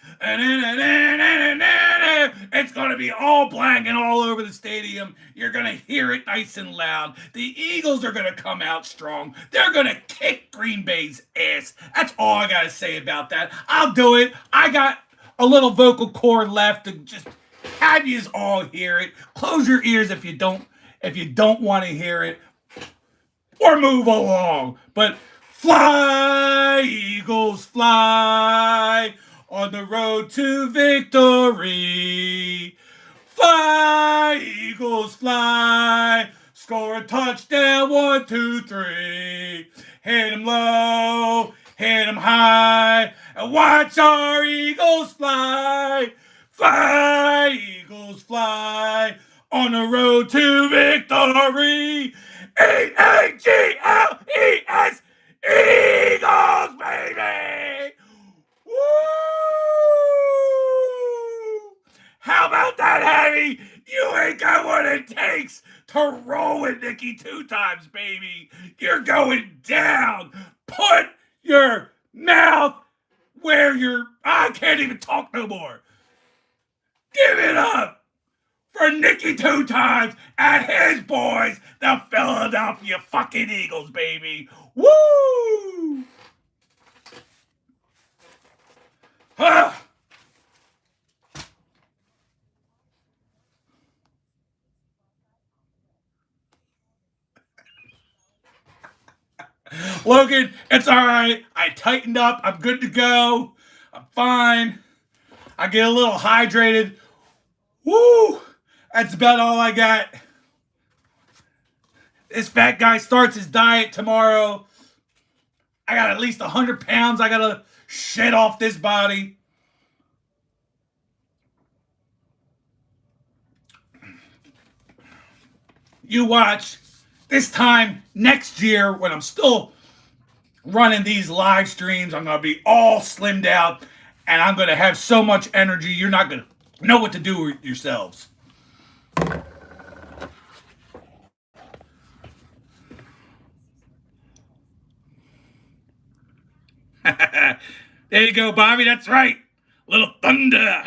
It's gonna be all blanking all over the stadium. You're gonna hear it nice and loud. The Eagles are gonna come out strong. They're gonna kick Green Bay's ass. That's all I gotta say about that. I'll do it. I got a little vocal cord left to just have you all hear it. Close your ears if you don't want to hear it, or move along. But fly, Eagles, fly on the road to victory. Fly, Eagles, fly. Score a touchdown, 1, 2, 3. Hit 'em low, hit 'em high, and watch our Eagles fly. Fly, Eagles, fly on the road to victory. Eagles, Eagles, baby! Woo! How about that, Heavy? You ain't got what it takes to roll with Nikki 2 times, baby. You're going down. Put your mouth where I can't even talk no more. Give it up for Nikki 2 times and his boys, the Philadelphia fucking Eagles, baby. Woo! Huh. Logan, it's all right. I tightened up. I'm good to go. I'm fine. I get a little hydrated. Woo! That's about all I got. This fat guy starts his diet tomorrow. I got at least 100 pounds I got to shed off this body. You watch. This time next year, when I'm still running these live streams, I'm going to be all slimmed out, and I'm going to have so much energy, you're not going to know what to do with yourselves. There you go, Bobby. That's right. Little thunder.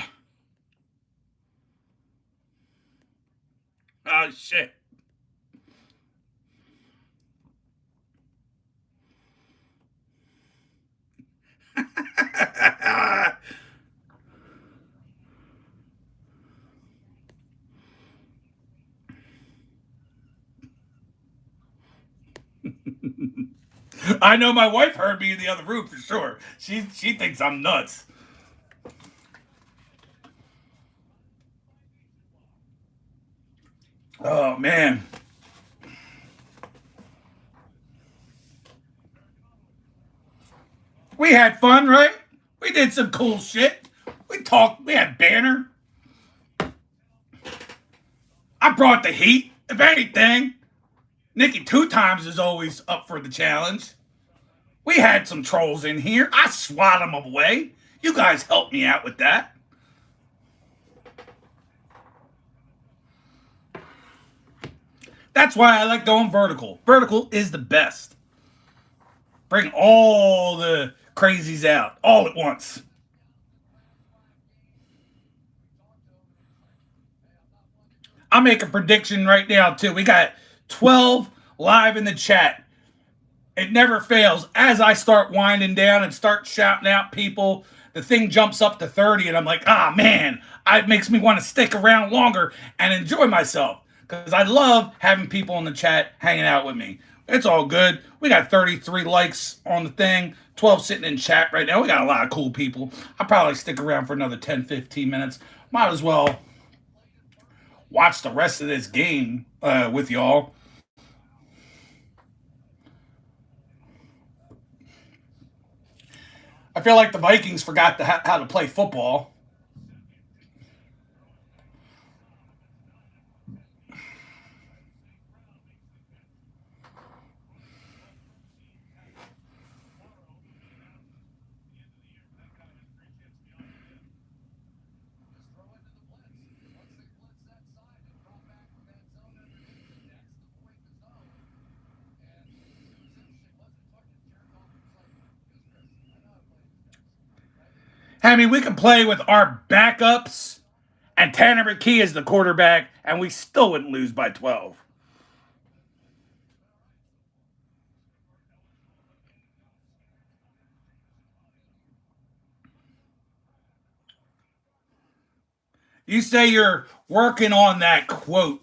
Oh, shit. I know my wife heard me in the other room for sure. She thinks I'm nuts. Oh man. We had fun, right? We did some cool shit. We talked, we had banner. I brought the heat. If anything, Nikki 2 times is always up for the challenge. We had some trolls in here. I swat them away. You guys helped me out with that. That's why I like going vertical. Vertical is the best. Bring all the crazies out all at once. I'll make a prediction right now, too. We got 12 live in the chat. It never fails. As I start winding down and start shouting out people the thing jumps up to 30, and I'm like, ah, man, it makes me want to stick around longer and enjoy myself because I love having people in the chat hanging out with me. It's all good. We got 33 likes on the thing, 12 sitting in chat right now. We got a lot of cool people. I'll probably stick around for another 10, 15 minutes. Might as well watch the rest of this game with y'all. I feel like the Vikings forgot how to play football. I mean, we could play with our backups and Tanner McKee as the quarterback, and we still wouldn't lose by 12. You say you're working on that quote.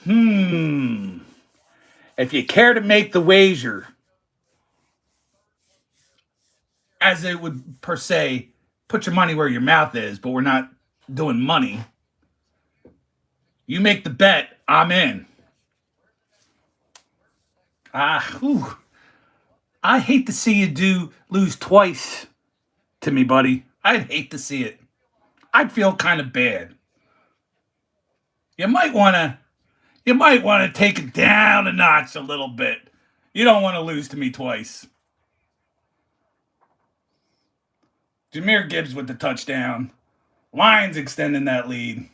If you care to make the wager, as it would per se, put your money where your mouth is, but we're not doing money. You make the bet, I'm in. Whew. I hate to see you lose twice to me, buddy. I'd hate to see it. I'd feel kind of bad. You might want to take it down a notch a little bit. You don't want to lose to me twice. Jahmyr Gibbs with the touchdown. Lions extending that lead.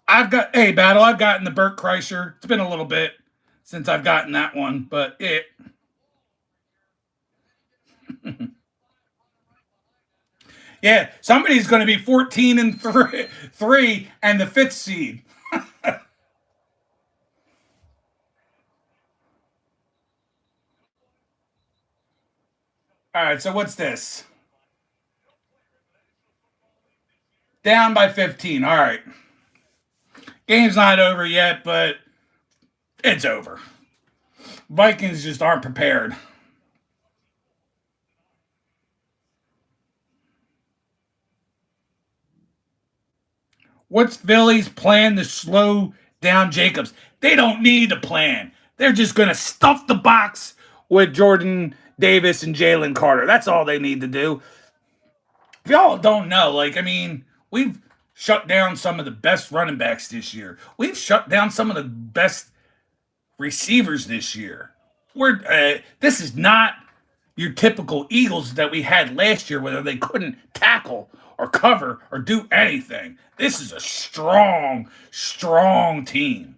I've gotten the Burt Kreischer. It's been a little bit since I've gotten that one, but yeah, somebody's going to be 14 and 3 and the 5th seed. All right, so what's this? Down by 15. All right. Game's not over yet, but it's over. Vikings just aren't prepared. What's Philly's plan to slow down Jacobs? They don't need a plan. They're just going to stuff the box with Jordan Davis and Jalen Carter. That's all they need to do. If y'all don't know, we've shut down some of the best running backs this year. We've shut down some of the best receivers this year. This is not your typical Eagles that we had last year, where they couldn't tackle or cover or do anything. This is a strong, strong team.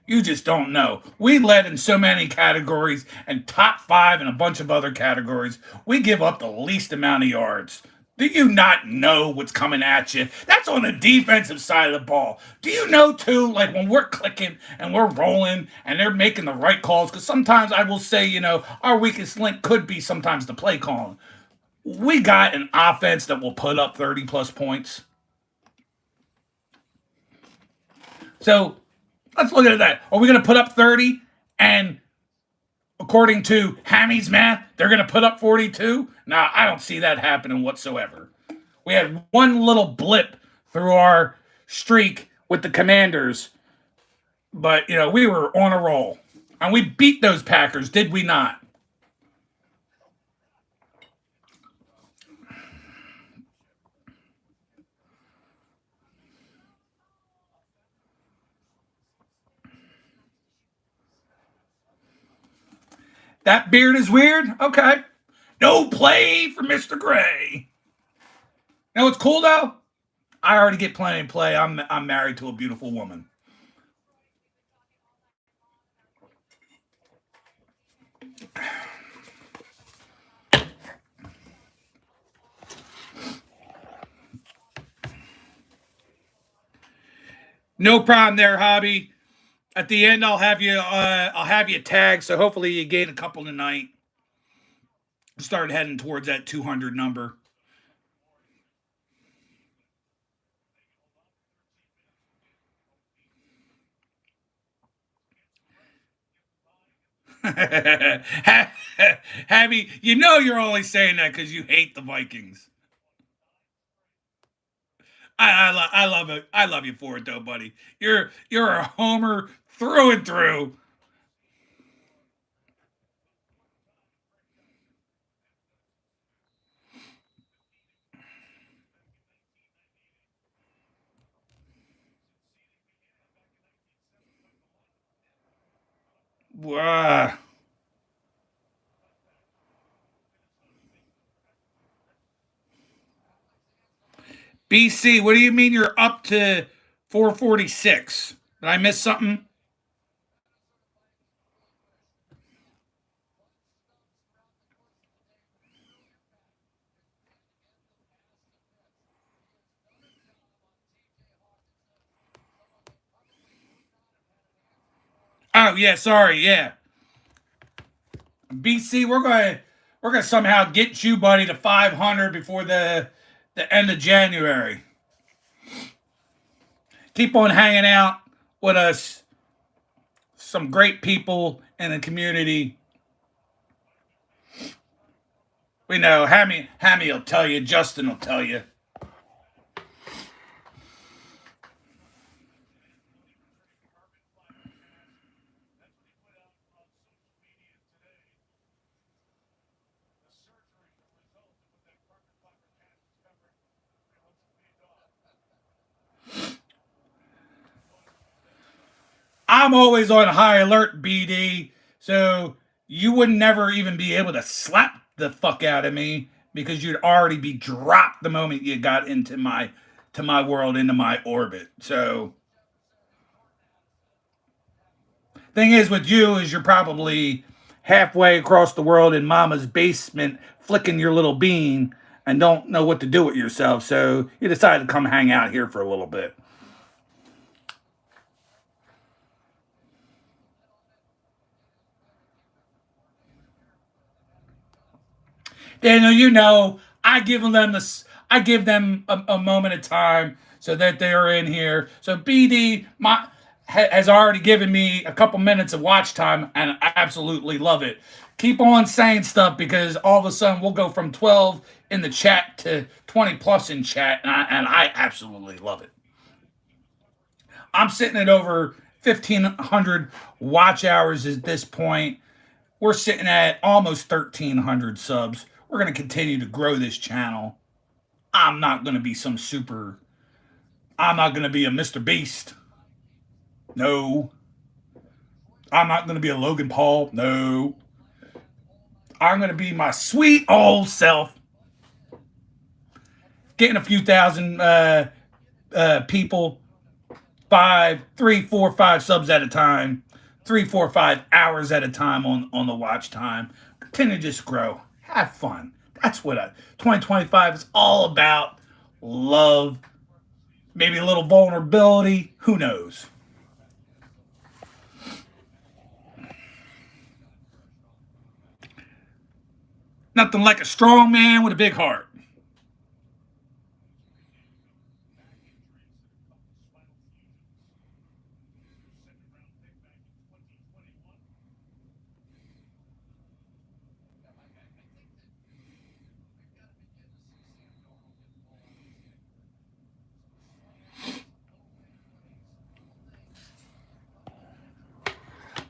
You just don't know. We led in so many categories and top 5 in a bunch of other categories. We give up the least amount of yards. Do you not know what's coming at you? That's on the defensive side of the ball. Do you know, too, like when we're clicking and we're rolling and they're making the right calls? Because sometimes I will say, our weakest link could be sometimes the play calling. We got an offense that will put up 30-plus points. So let's look at that. Are we going to put up 30? And according to Hammy's math, they're going to put up 42? Nah, I don't see that happening whatsoever. We had one little blip through our streak with the Commanders, but, we were on a roll. And we beat those Packers, did we not? That beard is weird? Okay. No play for Mr. Gray. You know what's cool, though? I already get plenty of play. I'm married to a beautiful woman. No problem there, Hobby. At the end, I'll have you tagged. So hopefully you gain a couple tonight. Start heading towards that 200 number. Habby, you know you're only saying that because you hate the Vikings. I love it. I love you for it though, buddy. You're a homer through and through. Wow. BC, what do you mean you're up to 446? Did I miss something? Oh yeah, sorry, yeah. BC, we're gonna somehow get you, buddy, to 500 before the end of January. Keep on hanging out with us. Some great people in the community. We know Hammy will tell you. Justin will tell you. I'm always on high alert, BD. So you would never even be able to slap the fuck out of me because you'd already be dropped the moment you got into my world, into my orbit. So thing is with you is you're probably halfway across the world in mama's basement flicking your little bean and don't know what to do with yourself. So you decided to come hang out here for a little bit. Daniel, you know, I give them a moment of time so that they're in here. So BD has already given me a couple minutes of watch time, and I absolutely love it. Keep on saying stuff because all of a sudden we'll go from 12 in the chat to 20 plus in chat, and I absolutely love it. I'm sitting at over 1,500 watch hours at this point. We're sitting at almost 1,300 subs. We're going to continue to grow this channel. I'm not going to be some super, I'm not going to be a Mr. Beast. No. I'm not going to be a Logan Paul. No. I'm going to be my sweet old self, getting a few thousand people, 5, 3, 4, 5 subs at a time, 3, 4, 5 hours at a time on the watch time. Continue to just grow. Have fun. That's what 2025 is all about. Love, maybe a little vulnerability. Who knows? Nothing like a strong man with a big heart.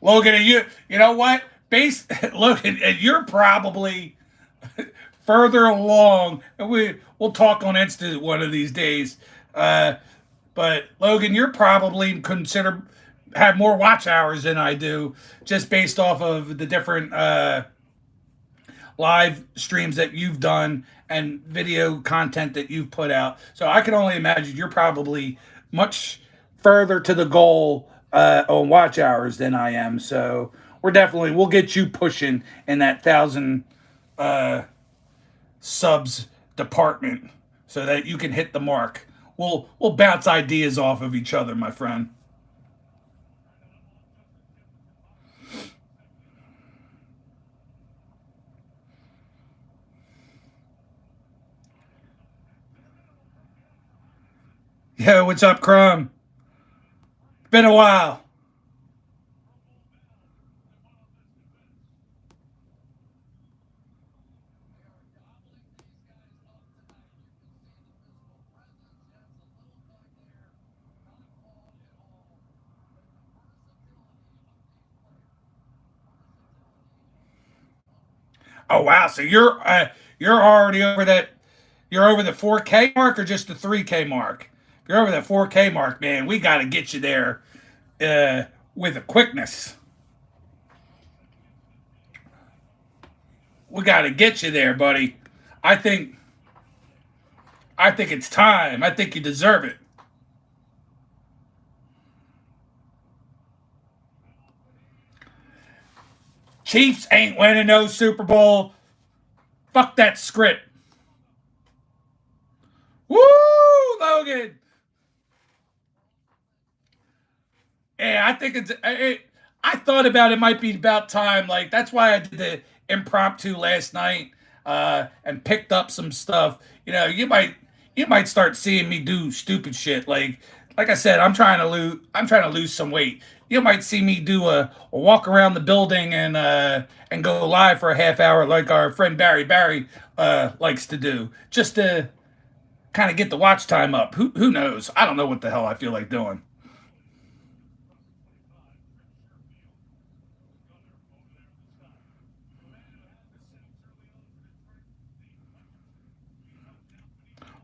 Logan, you know what? Logan, you're probably further along. We'll talk on Insta one of these days. Uh, but Logan, you're probably considered have more watch hours than I do, just based off of the different live streams that you've done and video content that you've put out. So I can only imagine you're probably much further to the goal on watch hours than I am. So we'll get you pushing in that 1,000 subs department so that you can hit the mark. we'll bounce ideas off of each other, my friend. Yo, what's up, Crumb? Been a while. Oh wow, so you're already over that. You're over the 4K mark or just the 3K mark? If you're over the 4K mark, man, we got to get you there uh, with a quickness. We got to get you there, buddy. I think I think it's time. I think you deserve it. Chiefs ain't winning no Super Bowl. Fuck that script. Woo, Logan. Yeah, I think I thought about it might be about time. Like that's why I did the impromptu last night and picked up some stuff. You might start seeing me do stupid shit. Like I said, I'm trying to lose some weight. You might see me do a walk around the building and go live for a half hour like our friend Barry likes to do, just to kind of get the watch time up. Who knows? I don't know what the hell I feel like doing.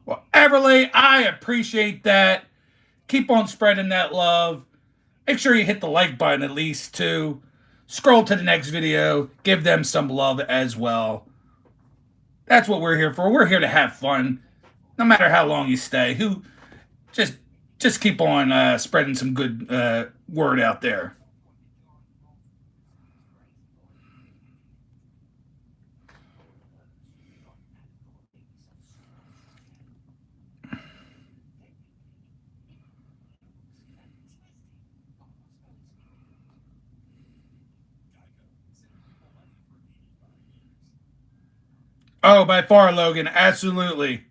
Well, Everly, I appreciate that. Keep on spreading that love. Make sure you hit the like button at least too. Scroll to the next video. Give them some love as well. That's what we're here for. We're here to have fun, no matter how long you stay. Who just just keep on spreading some good word out there. Oh, by far, Logan, absolutely.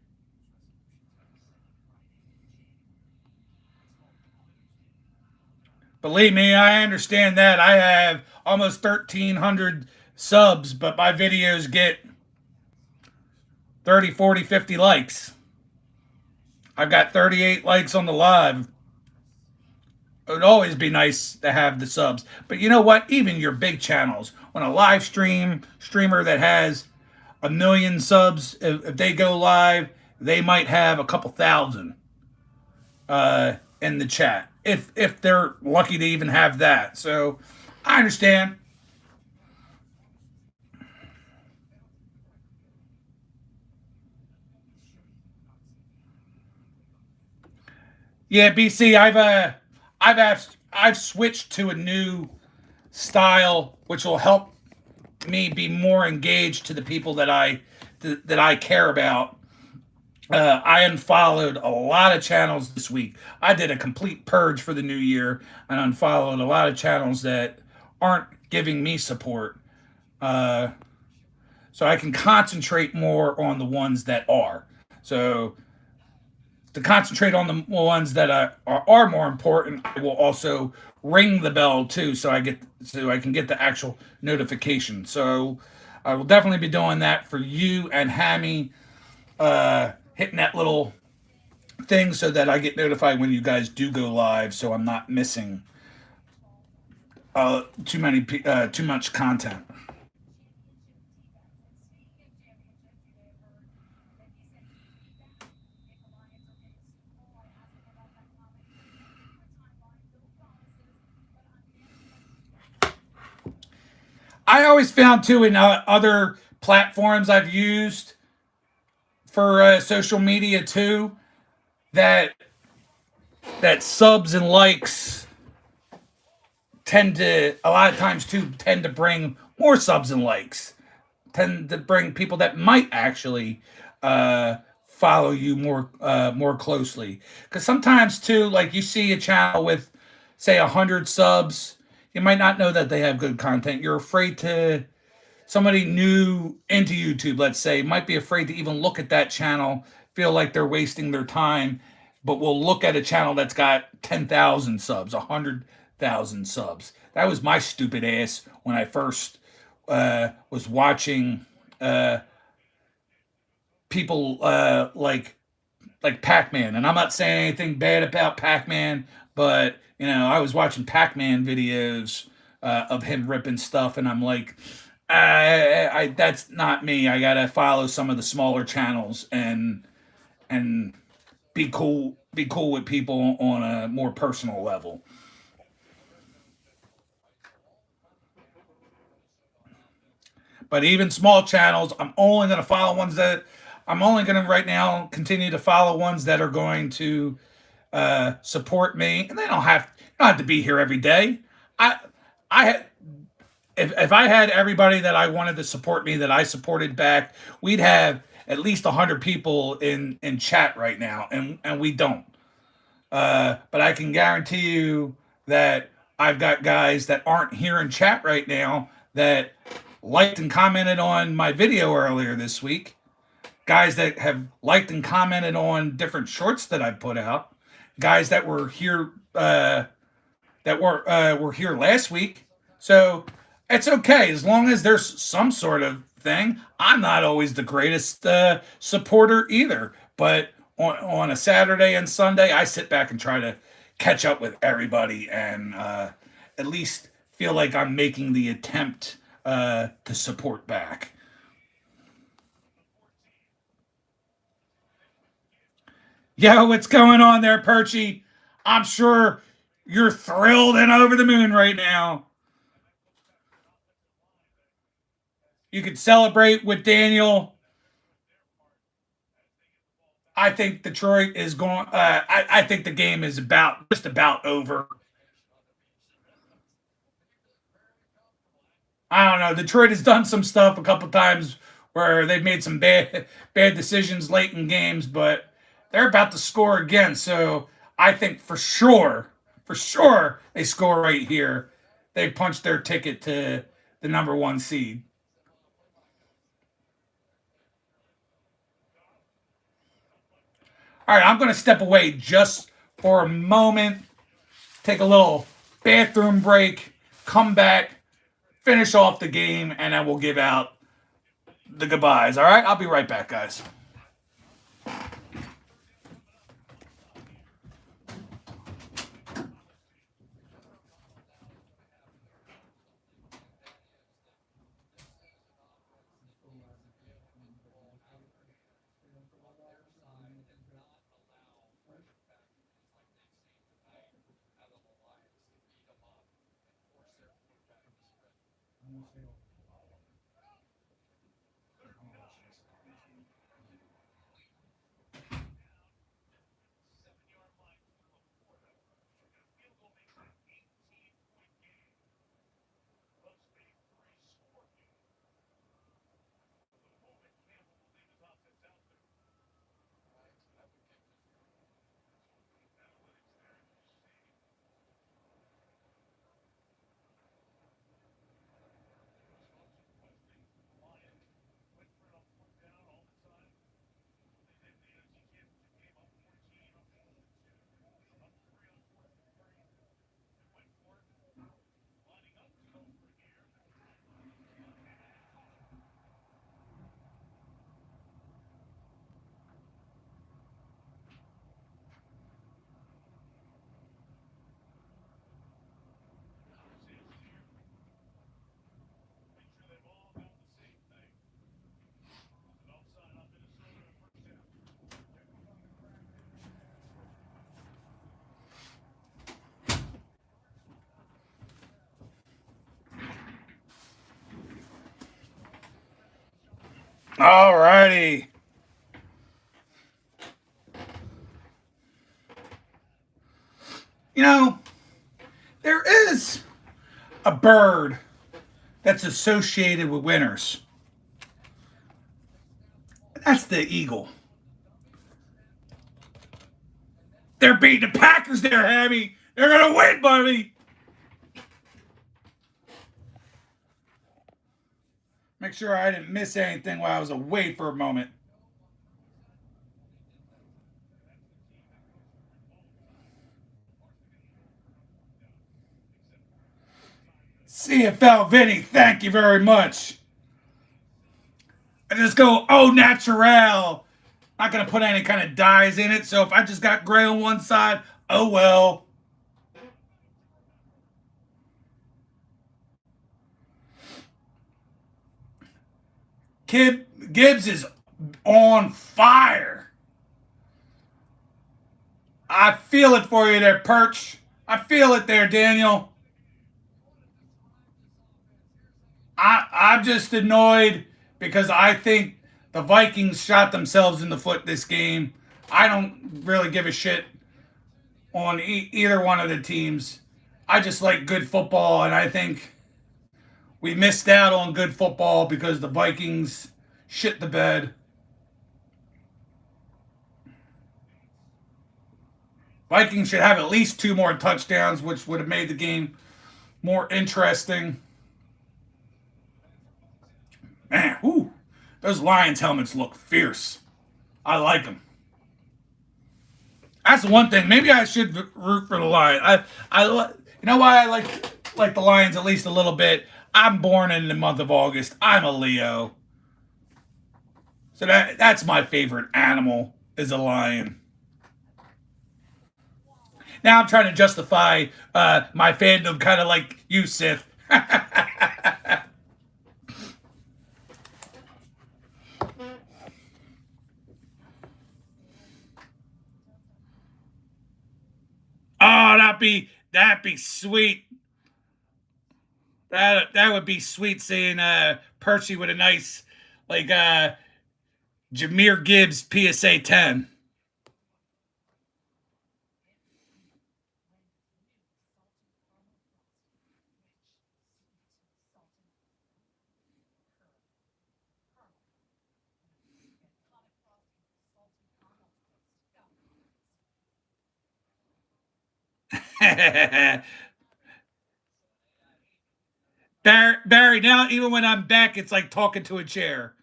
Believe me, I understand that. I have almost 1,300 subs, but my videos get 30, 40, 50 likes. I've got 38 likes on the live. It would always be nice to have the subs. But you know what? Even your big channels, when a live streamer that has a million subs, if they go live, they might have a couple thousand in the chat if they're lucky to even have that. So I understand. Yeah, BC, I've switched to a new style which will help me be more engaged to the people that I care about. I unfollowed a lot of channels this week. I did a complete purge for the new year and unfollowed a lot of channels that aren't giving me support. Uh, so I can concentrate more on the ones that are. So to concentrate on the ones that are more important, I will also ring the bell too, so I can get the actual notification. So I will definitely be doing that for you and Hammy, hitting that little thing so that I get notified when you guys do go live, so I'm not missing too much content. I always found too in other platforms I've used for social media too that subs and likes tend to a lot of times too tend to bring more subs and likes, tend to bring people that might actually uh, follow you more closely. Because sometimes too, like you see a channel with say 100 subs, you might not know that they have good content. You're afraid to somebody new into YouTube, let's say, might be afraid to even look at that channel, feel like they're wasting their time, but will look at a channel that's got 10,000 subs, 100,000 subs. That was my stupid ass when I first was watching people like Pac-Man, and I'm not saying anything bad about Pac-Man, but I was watching Pac-Man videos of him ripping stuff, and I'm like, that's not me. I gotta follow some of the smaller channels and be cool with people on a more personal level. But even small channels, I'm only gonna right now continue to follow ones that are going to support me, and they don't have to be here every day. I I if I had everybody that I wanted to support me that I supported back, we'd have at least 100 people in chat right now, and we don't. But I can guarantee you that I've got guys that aren't here in chat right now that liked and commented on my video earlier this week. Guys that have liked and commented on different shorts that I put out. Guys that were here were here last week. So it's okay as long as there's some sort of thing. I'm not always the greatest supporter either, but on a Saturday and Sunday, I sit back and try to catch up with everybody and at least feel like I'm making the attempt to support back. Yo, what's going on there, Perchy? I'm sure you're thrilled and over the moon right now. You could celebrate with Daniel. I think Detroit is going. I think the game is just about over. I don't know. Detroit has done some stuff a couple times where they've made some bad decisions late in games, but they're about to score again. So I think for sure, they score right here. They punch their ticket to the number one seed. All right, I'm going to step away just for a moment, take a little bathroom break, come back, finish off the game, and then we'll give out the goodbyes. All right, I'll be right back, guys. All righty. You know, there is a bird that's associated with winners. That's the eagle. They're beating the Packers there, Hammy. They're going to win, buddy. Make sure I didn't miss anything while I was away for a moment. CFL Vinny, thank you very much. I just go au naturel. Not going to put any kind of dyes in it, so if I just got gray on one side, oh well. Gibbs is on fire. I feel it for you there, Perch. I feel it there, Daniel. I'm just annoyed because I think the Vikings shot themselves in the foot this game. I don't really give a shit on either one of the teams. I just like good football, and I think we missed out on good football because the Vikings shit the bed. Vikings should have at least 2 more touchdowns, which would have made the game more interesting. Man, whoo, those Lions helmets look fierce. I like them. That's the one thing. Maybe I should root for the Lions. You know why I like the Lions at least a little bit. I'm born in the month of August. I'm a Leo, so that's my favorite animal is a lion. Now I'm trying to justify my fandom, kind of like you, Sith. Oh, that'd be sweet. That would be sweet seeing Percy with a nice like Jameer Gibbs PSA 10. Barry, now even when I'm back, it's like talking to a chair.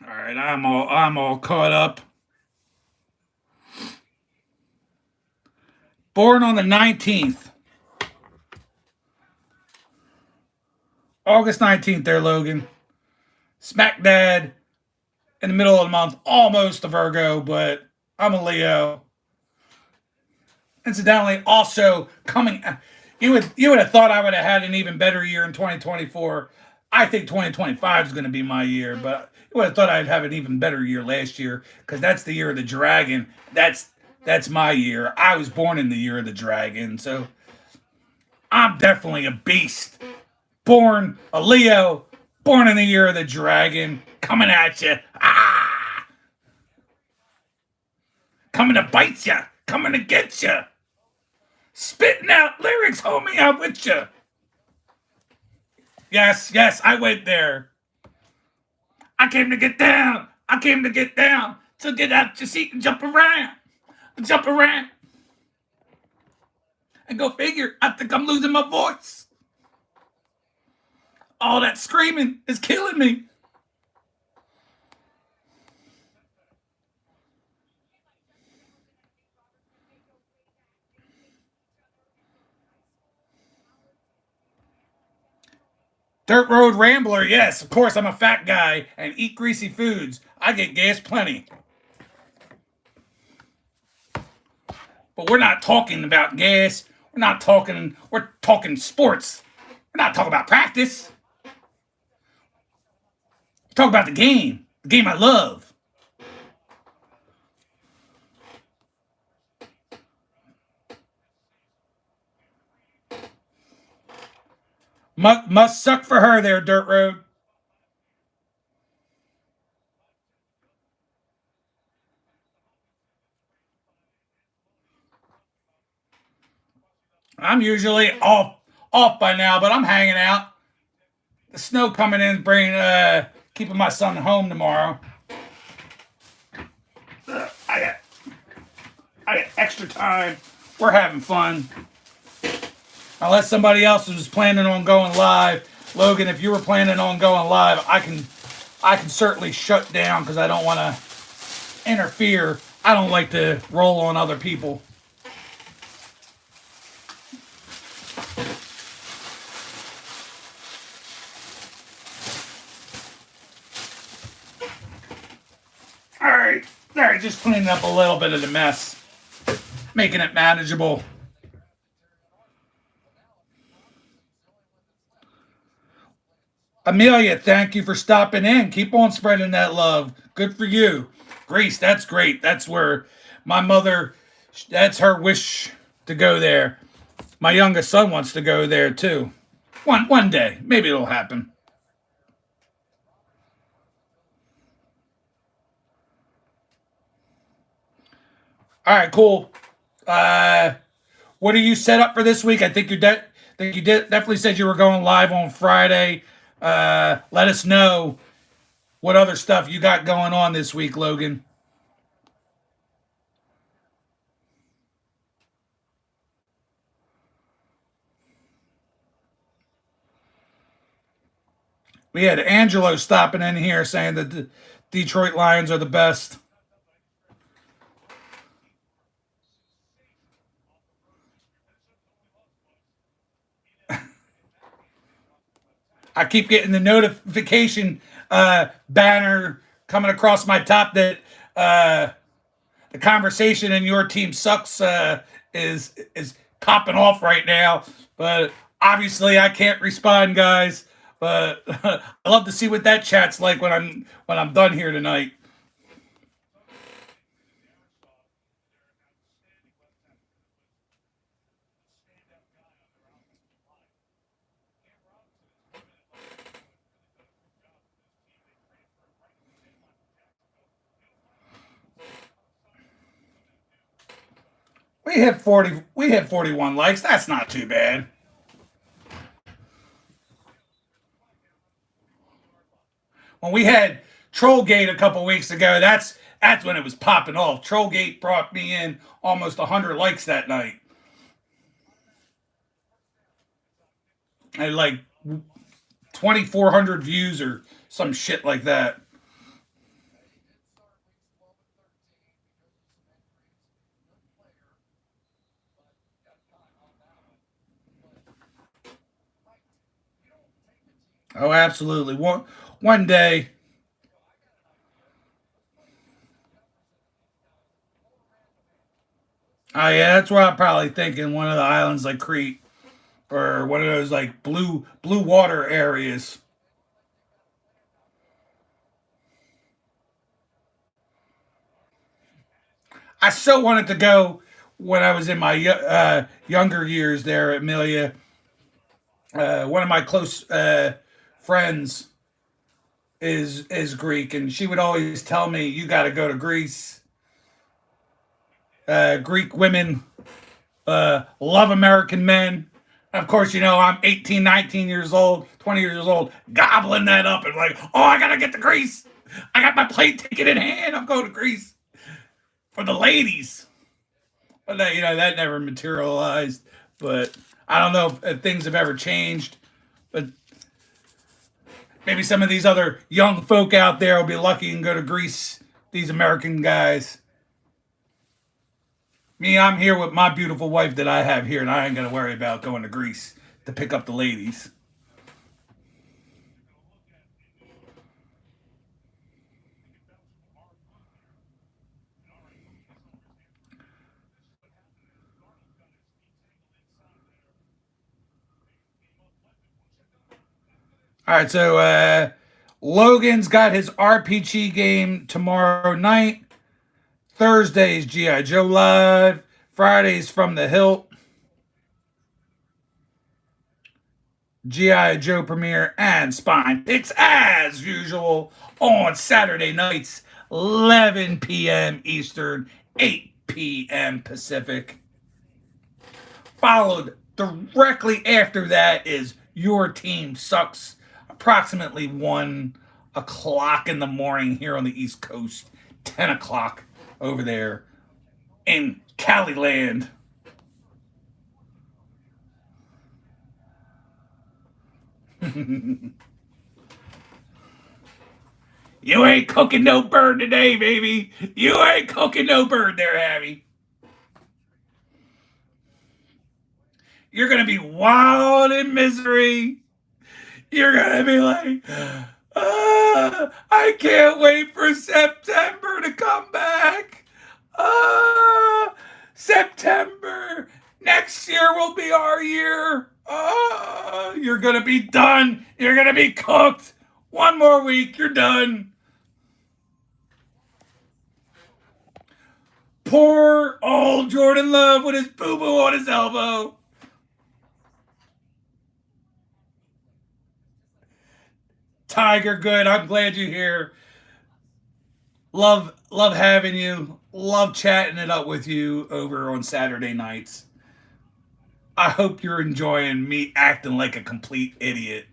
All right, I'm all caught up. Born on the 19th, August 19th. There, Logan. Smack dad in the middle of the month, almost a Virgo, but I'm a Leo. Incidentally, also coming, you would have thought I would have had an even better year in 2024. I think 2025 is going to be my year, but you would have thought I'd have an even better year last year because that's the year of the dragon. That's my year. I was born in the year of the dragon, so I'm definitely a beast. Born a Leo, born in the year of the dragon, coming at you. Ah, coming to bite you, coming to get you. Spitting out lyrics, homie, I'm with you. Yes, yes, I went there. I came to get down. I came to get down. So get out your seat and jump around. Jump around. And go figure, I think I'm losing my voice. All that screaming is killing me. Dirt Road Rambler, yes, of course, I'm a fat guy and eat greasy foods. I get gas plenty. But we're not talking about gas. We're talking sports. We're not talking about practice. We're talking about the game I love. Must suck for her there, Dirt Road. I'm usually off by now, but I'm hanging out. The snow coming in, bringing keeping my son home tomorrow. I got extra time. We're having fun. Unless somebody else was planning on going live, Logan. If you were planning on going live, I can certainly shut down because I don't want to interfere. I don't like to roll on other people. All right, just cleaning up a little bit of the mess, making it manageable. Amelia, thank you for stopping in. Keep on spreading that love. Good for you. Greece, that's great. That's where my mother, that's her wish to go there. My youngest son wants to go there too. One day, maybe it'll happen. All right, cool. Uh, what are you set up for this week? I think you did definitely said you were going live on Friday. Let us know what other stuff you got going on this week, Logan. We had Angelo stopping in here saying that the Detroit Lions are the best. I keep getting the notification banner coming across my top that the conversation in your team sucks is popping off right now. But obviously, I can't respond, guys. But I love to see what that chat's like when I'm done here tonight. We hit 41 likes. That's not too bad. When we had Trollgate a couple weeks ago, that's when it was popping off. Trollgate brought me in almost 100 likes that night. I had like 2,400 views or some shit like that. Oh, absolutely. One day. Oh yeah, that's what I'm probably thinking. One of the islands like Crete or one of those like blue water areas. I so wanted to go when I was in my younger years there at Amelia. One of my close friends is Greek, and she would always tell me, "You got to go to Greece. Greek women love American men." Of course, I'm 18, 19 years old, 20 years old, gobbling that up and like, oh, I gotta get to Greece. I got my plane ticket in hand. I'm going to Greece for the ladies. But that never materialized. But I don't know if things have ever changed. But maybe some of these other young folk out there will be lucky and go to Greece. These American guys. Me, I'm here with my beautiful wife that I have here, and I ain't gonna worry about going to Greece to pick up the ladies. All right, so Logan's got his RPG game tomorrow night. Thursday's GI Joe live. Fridays from the Hilt. GI Joe premiere and Spine Picks as usual on Saturday nights, 11 p.m. Eastern, 8 p.m. Pacific. Followed Directly after that is Your Team Sucks, approximately 1 o'clock in the morning here on the East Coast, 10 o'clock over there in Caliland. You ain't cooking no bird today, baby. You ain't cooking no bird there, Abby. You're going to be wild in misery. You're going to be like, I can't wait for September to come back. September. Next year will be our year. You're going to be done. You're going to be cooked. One more week, you're done. Poor old Jordan Love with his boo-boo on his elbow. Tiger, good. I'm glad you're here. Love having you. Love chatting it up with you over on Saturday nights. I hope you're enjoying me acting like a complete idiot.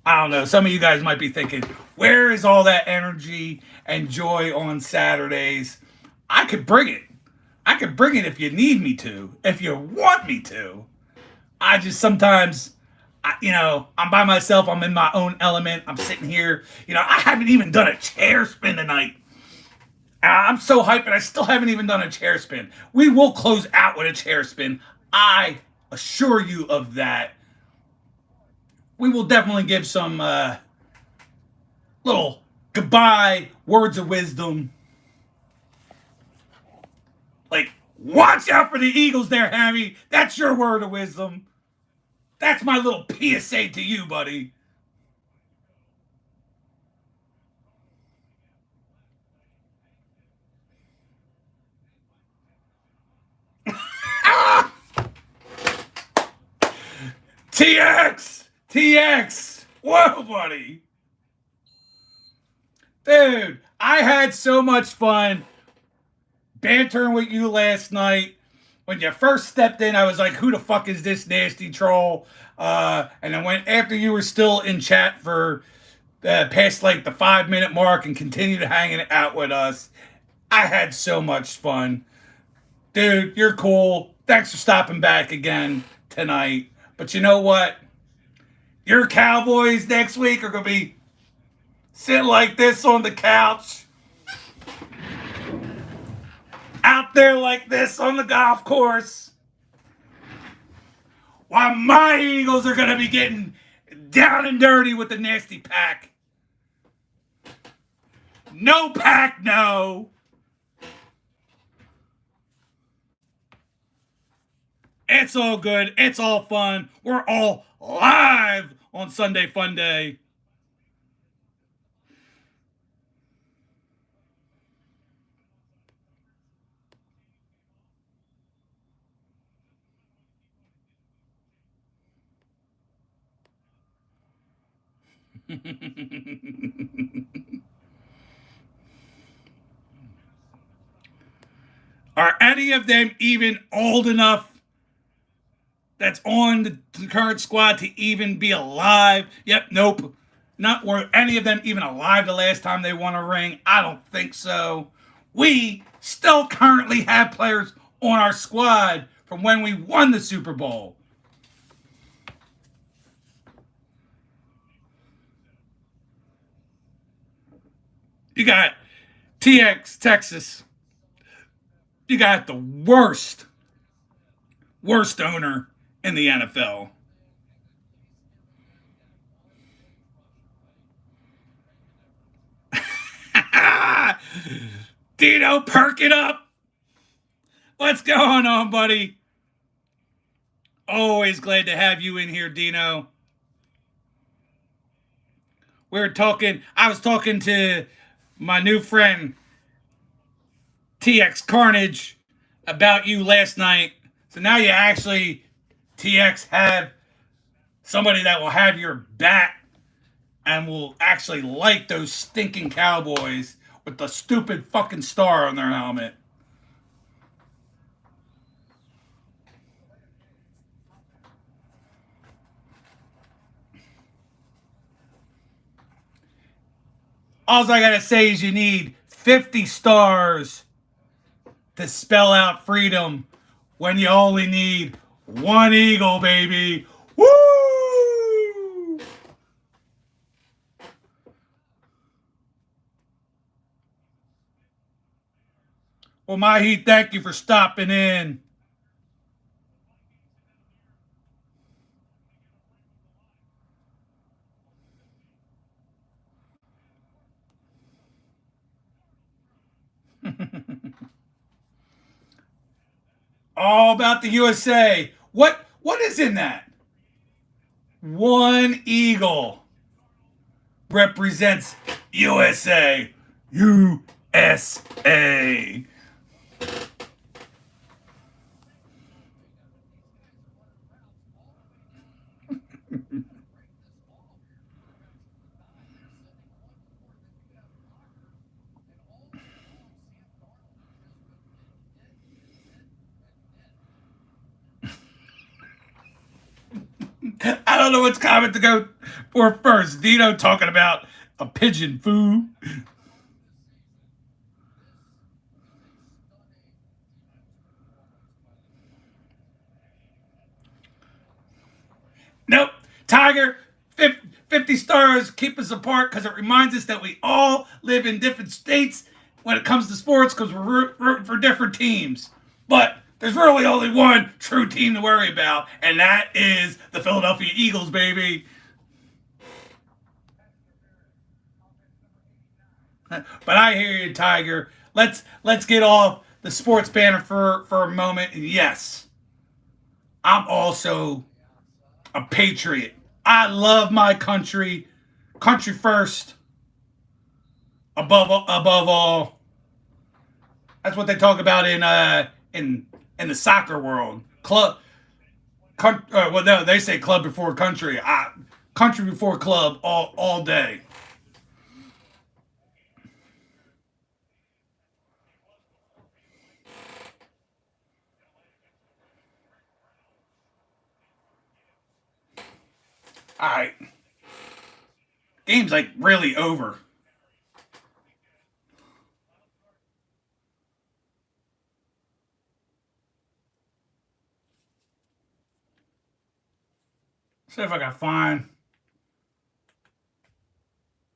I don't know. Some of you guys might be thinking, where is all that energy and joy on Saturdays? I could bring it. I could bring it if you need me to, if you want me to. I just sometimes, I'm by myself. I'm in my own element. I'm sitting here. I haven't even done a chair spin tonight. I'm so hyped, and I still haven't even done a chair spin. We will close out with a chair spin. I assure you of that. We will definitely give some little goodbye words of wisdom. Like, watch out for the Eagles there, Hammy. That's your word of wisdom. That's my little PSA to you, buddy. TX! TX! Whoa, buddy. Dude, I had so much fun bantering with you last night. When you first stepped in, I was like, who the fuck is this nasty troll? And then after you were still in chat for past like the 5-minute mark and continued hanging out with us, I had so much fun. Dude, you're cool. Thanks for stopping back again tonight. But you know what? Your Cowboys next week are going to be sitting like this on the couch, out there like this on the golf course, while my Eagles are going to be getting down and dirty with the nasty pack. No pack, no. It's all good. It's all fun. We're all live on Sunday Funday. Are any of them even old enough that's on the current squad to even be alive? Yep, nope. Not were any of them even alive the last time they won a ring? I don't think so. We still currently have players on our squad from when we won the Super Bowl. You got TX Texas. You got the worst owner in the NFL. Dino, perk it up. What's going on, buddy? Always glad to have you in here, Dino. I was talking to my new friend, TX Carnage, about you last night. So now you actually, TX, have somebody that will have your back and will actually like those stinking Cowboys with the stupid fucking star on their helmet. All I gotta say is you need 50 stars to spell out freedom when you only need one eagle, baby. Woo! Well, my heat, thank you for stopping in. All about the USA. What is in that? One eagle represents USA. USA. I don't know which comment to go for first. Dino talking about a pigeon foo. Nope. Tiger, 50 stars keep us apart because it reminds us that we all live in different states when it comes to sports because we're rooting for different teams. But there's really only one true team to worry about, and that is the Philadelphia Eagles, baby. But I hear you, Tiger. Let's get off the sports banner for a moment. And yes, I'm also a patriot. I love my country. Country first, above all. That's what they talk about in the soccer world. Well, no, they say club before country. Country before club all day. All right, game's like really over. See if I can find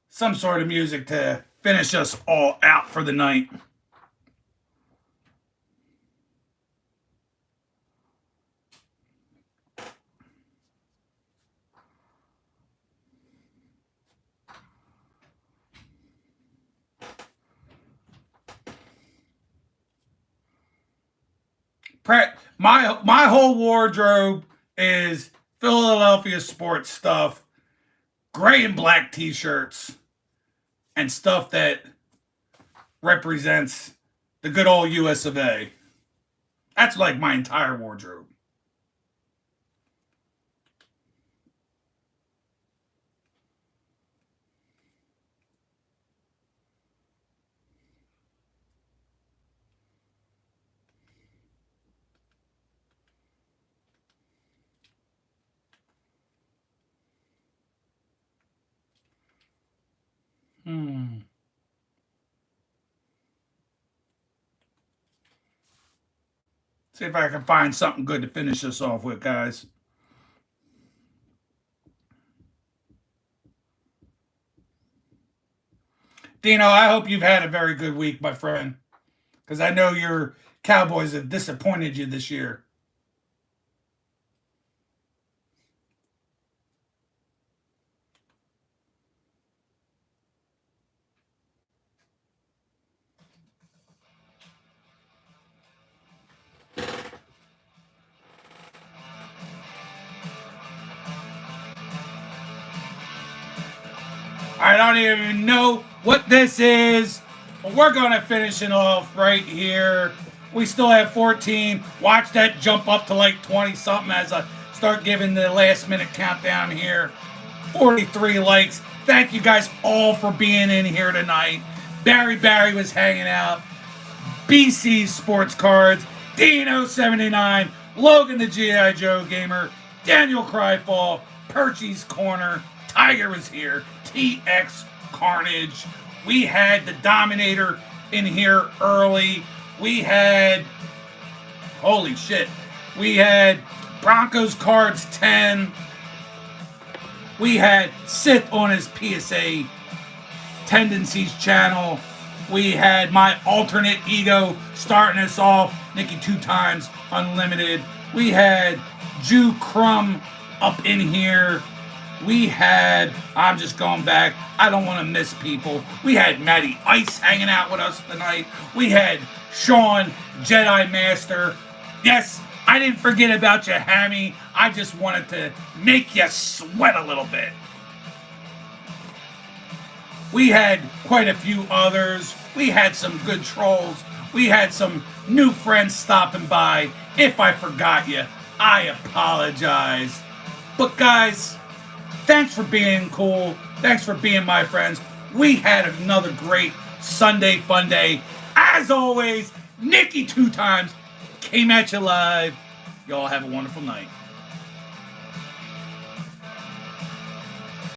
some sort of music to finish us all out for the night. My whole wardrobe is Philadelphia sports stuff, gray and black t-shirts, and stuff that represents the good old US of A. That's like my entire wardrobe. Hmm. See if I can find something good to finish this off with, guys. Dino, I hope you've had a very good week, my friend, because I know your Cowboys have disappointed you this year. I don't even know what this is, but we're going to finish it off right here. We still have 14. Watch that jump up to like 20 something as I start giving the last minute countdown here. 43 likes. Thank you guys all for being in here tonight. Barry was hanging out. BC Sports Cards. Dino79. Logan the G.I. Joe Gamer. Daniel Cryfall. Perchy's Corner. Tiger was here. TX Carnage. We had the Dominator in here early. We had, holy shit, we had Broncos Cards 10. We had Sith on his PSA Tendencies channel. We had my alternate ego starting us off, Nikki 2 times Unlimited. We had Jew Crumb up in here. We had, I'm just going back, I don't want to miss people. We had Matty Ice hanging out with us tonight. We had Sean, Jedi Master. Yes, I didn't forget about you, Hammy. I just wanted to make you sweat a little bit. We had quite a few others. We had some good trolls. We had some new friends stopping by. If I forgot you, I apologize. But guys, thanks for being cool. Thanks for being my friends. We had another great Sunday Funday. As always, Nikki 2 times came at you live. Y'all have a wonderful night.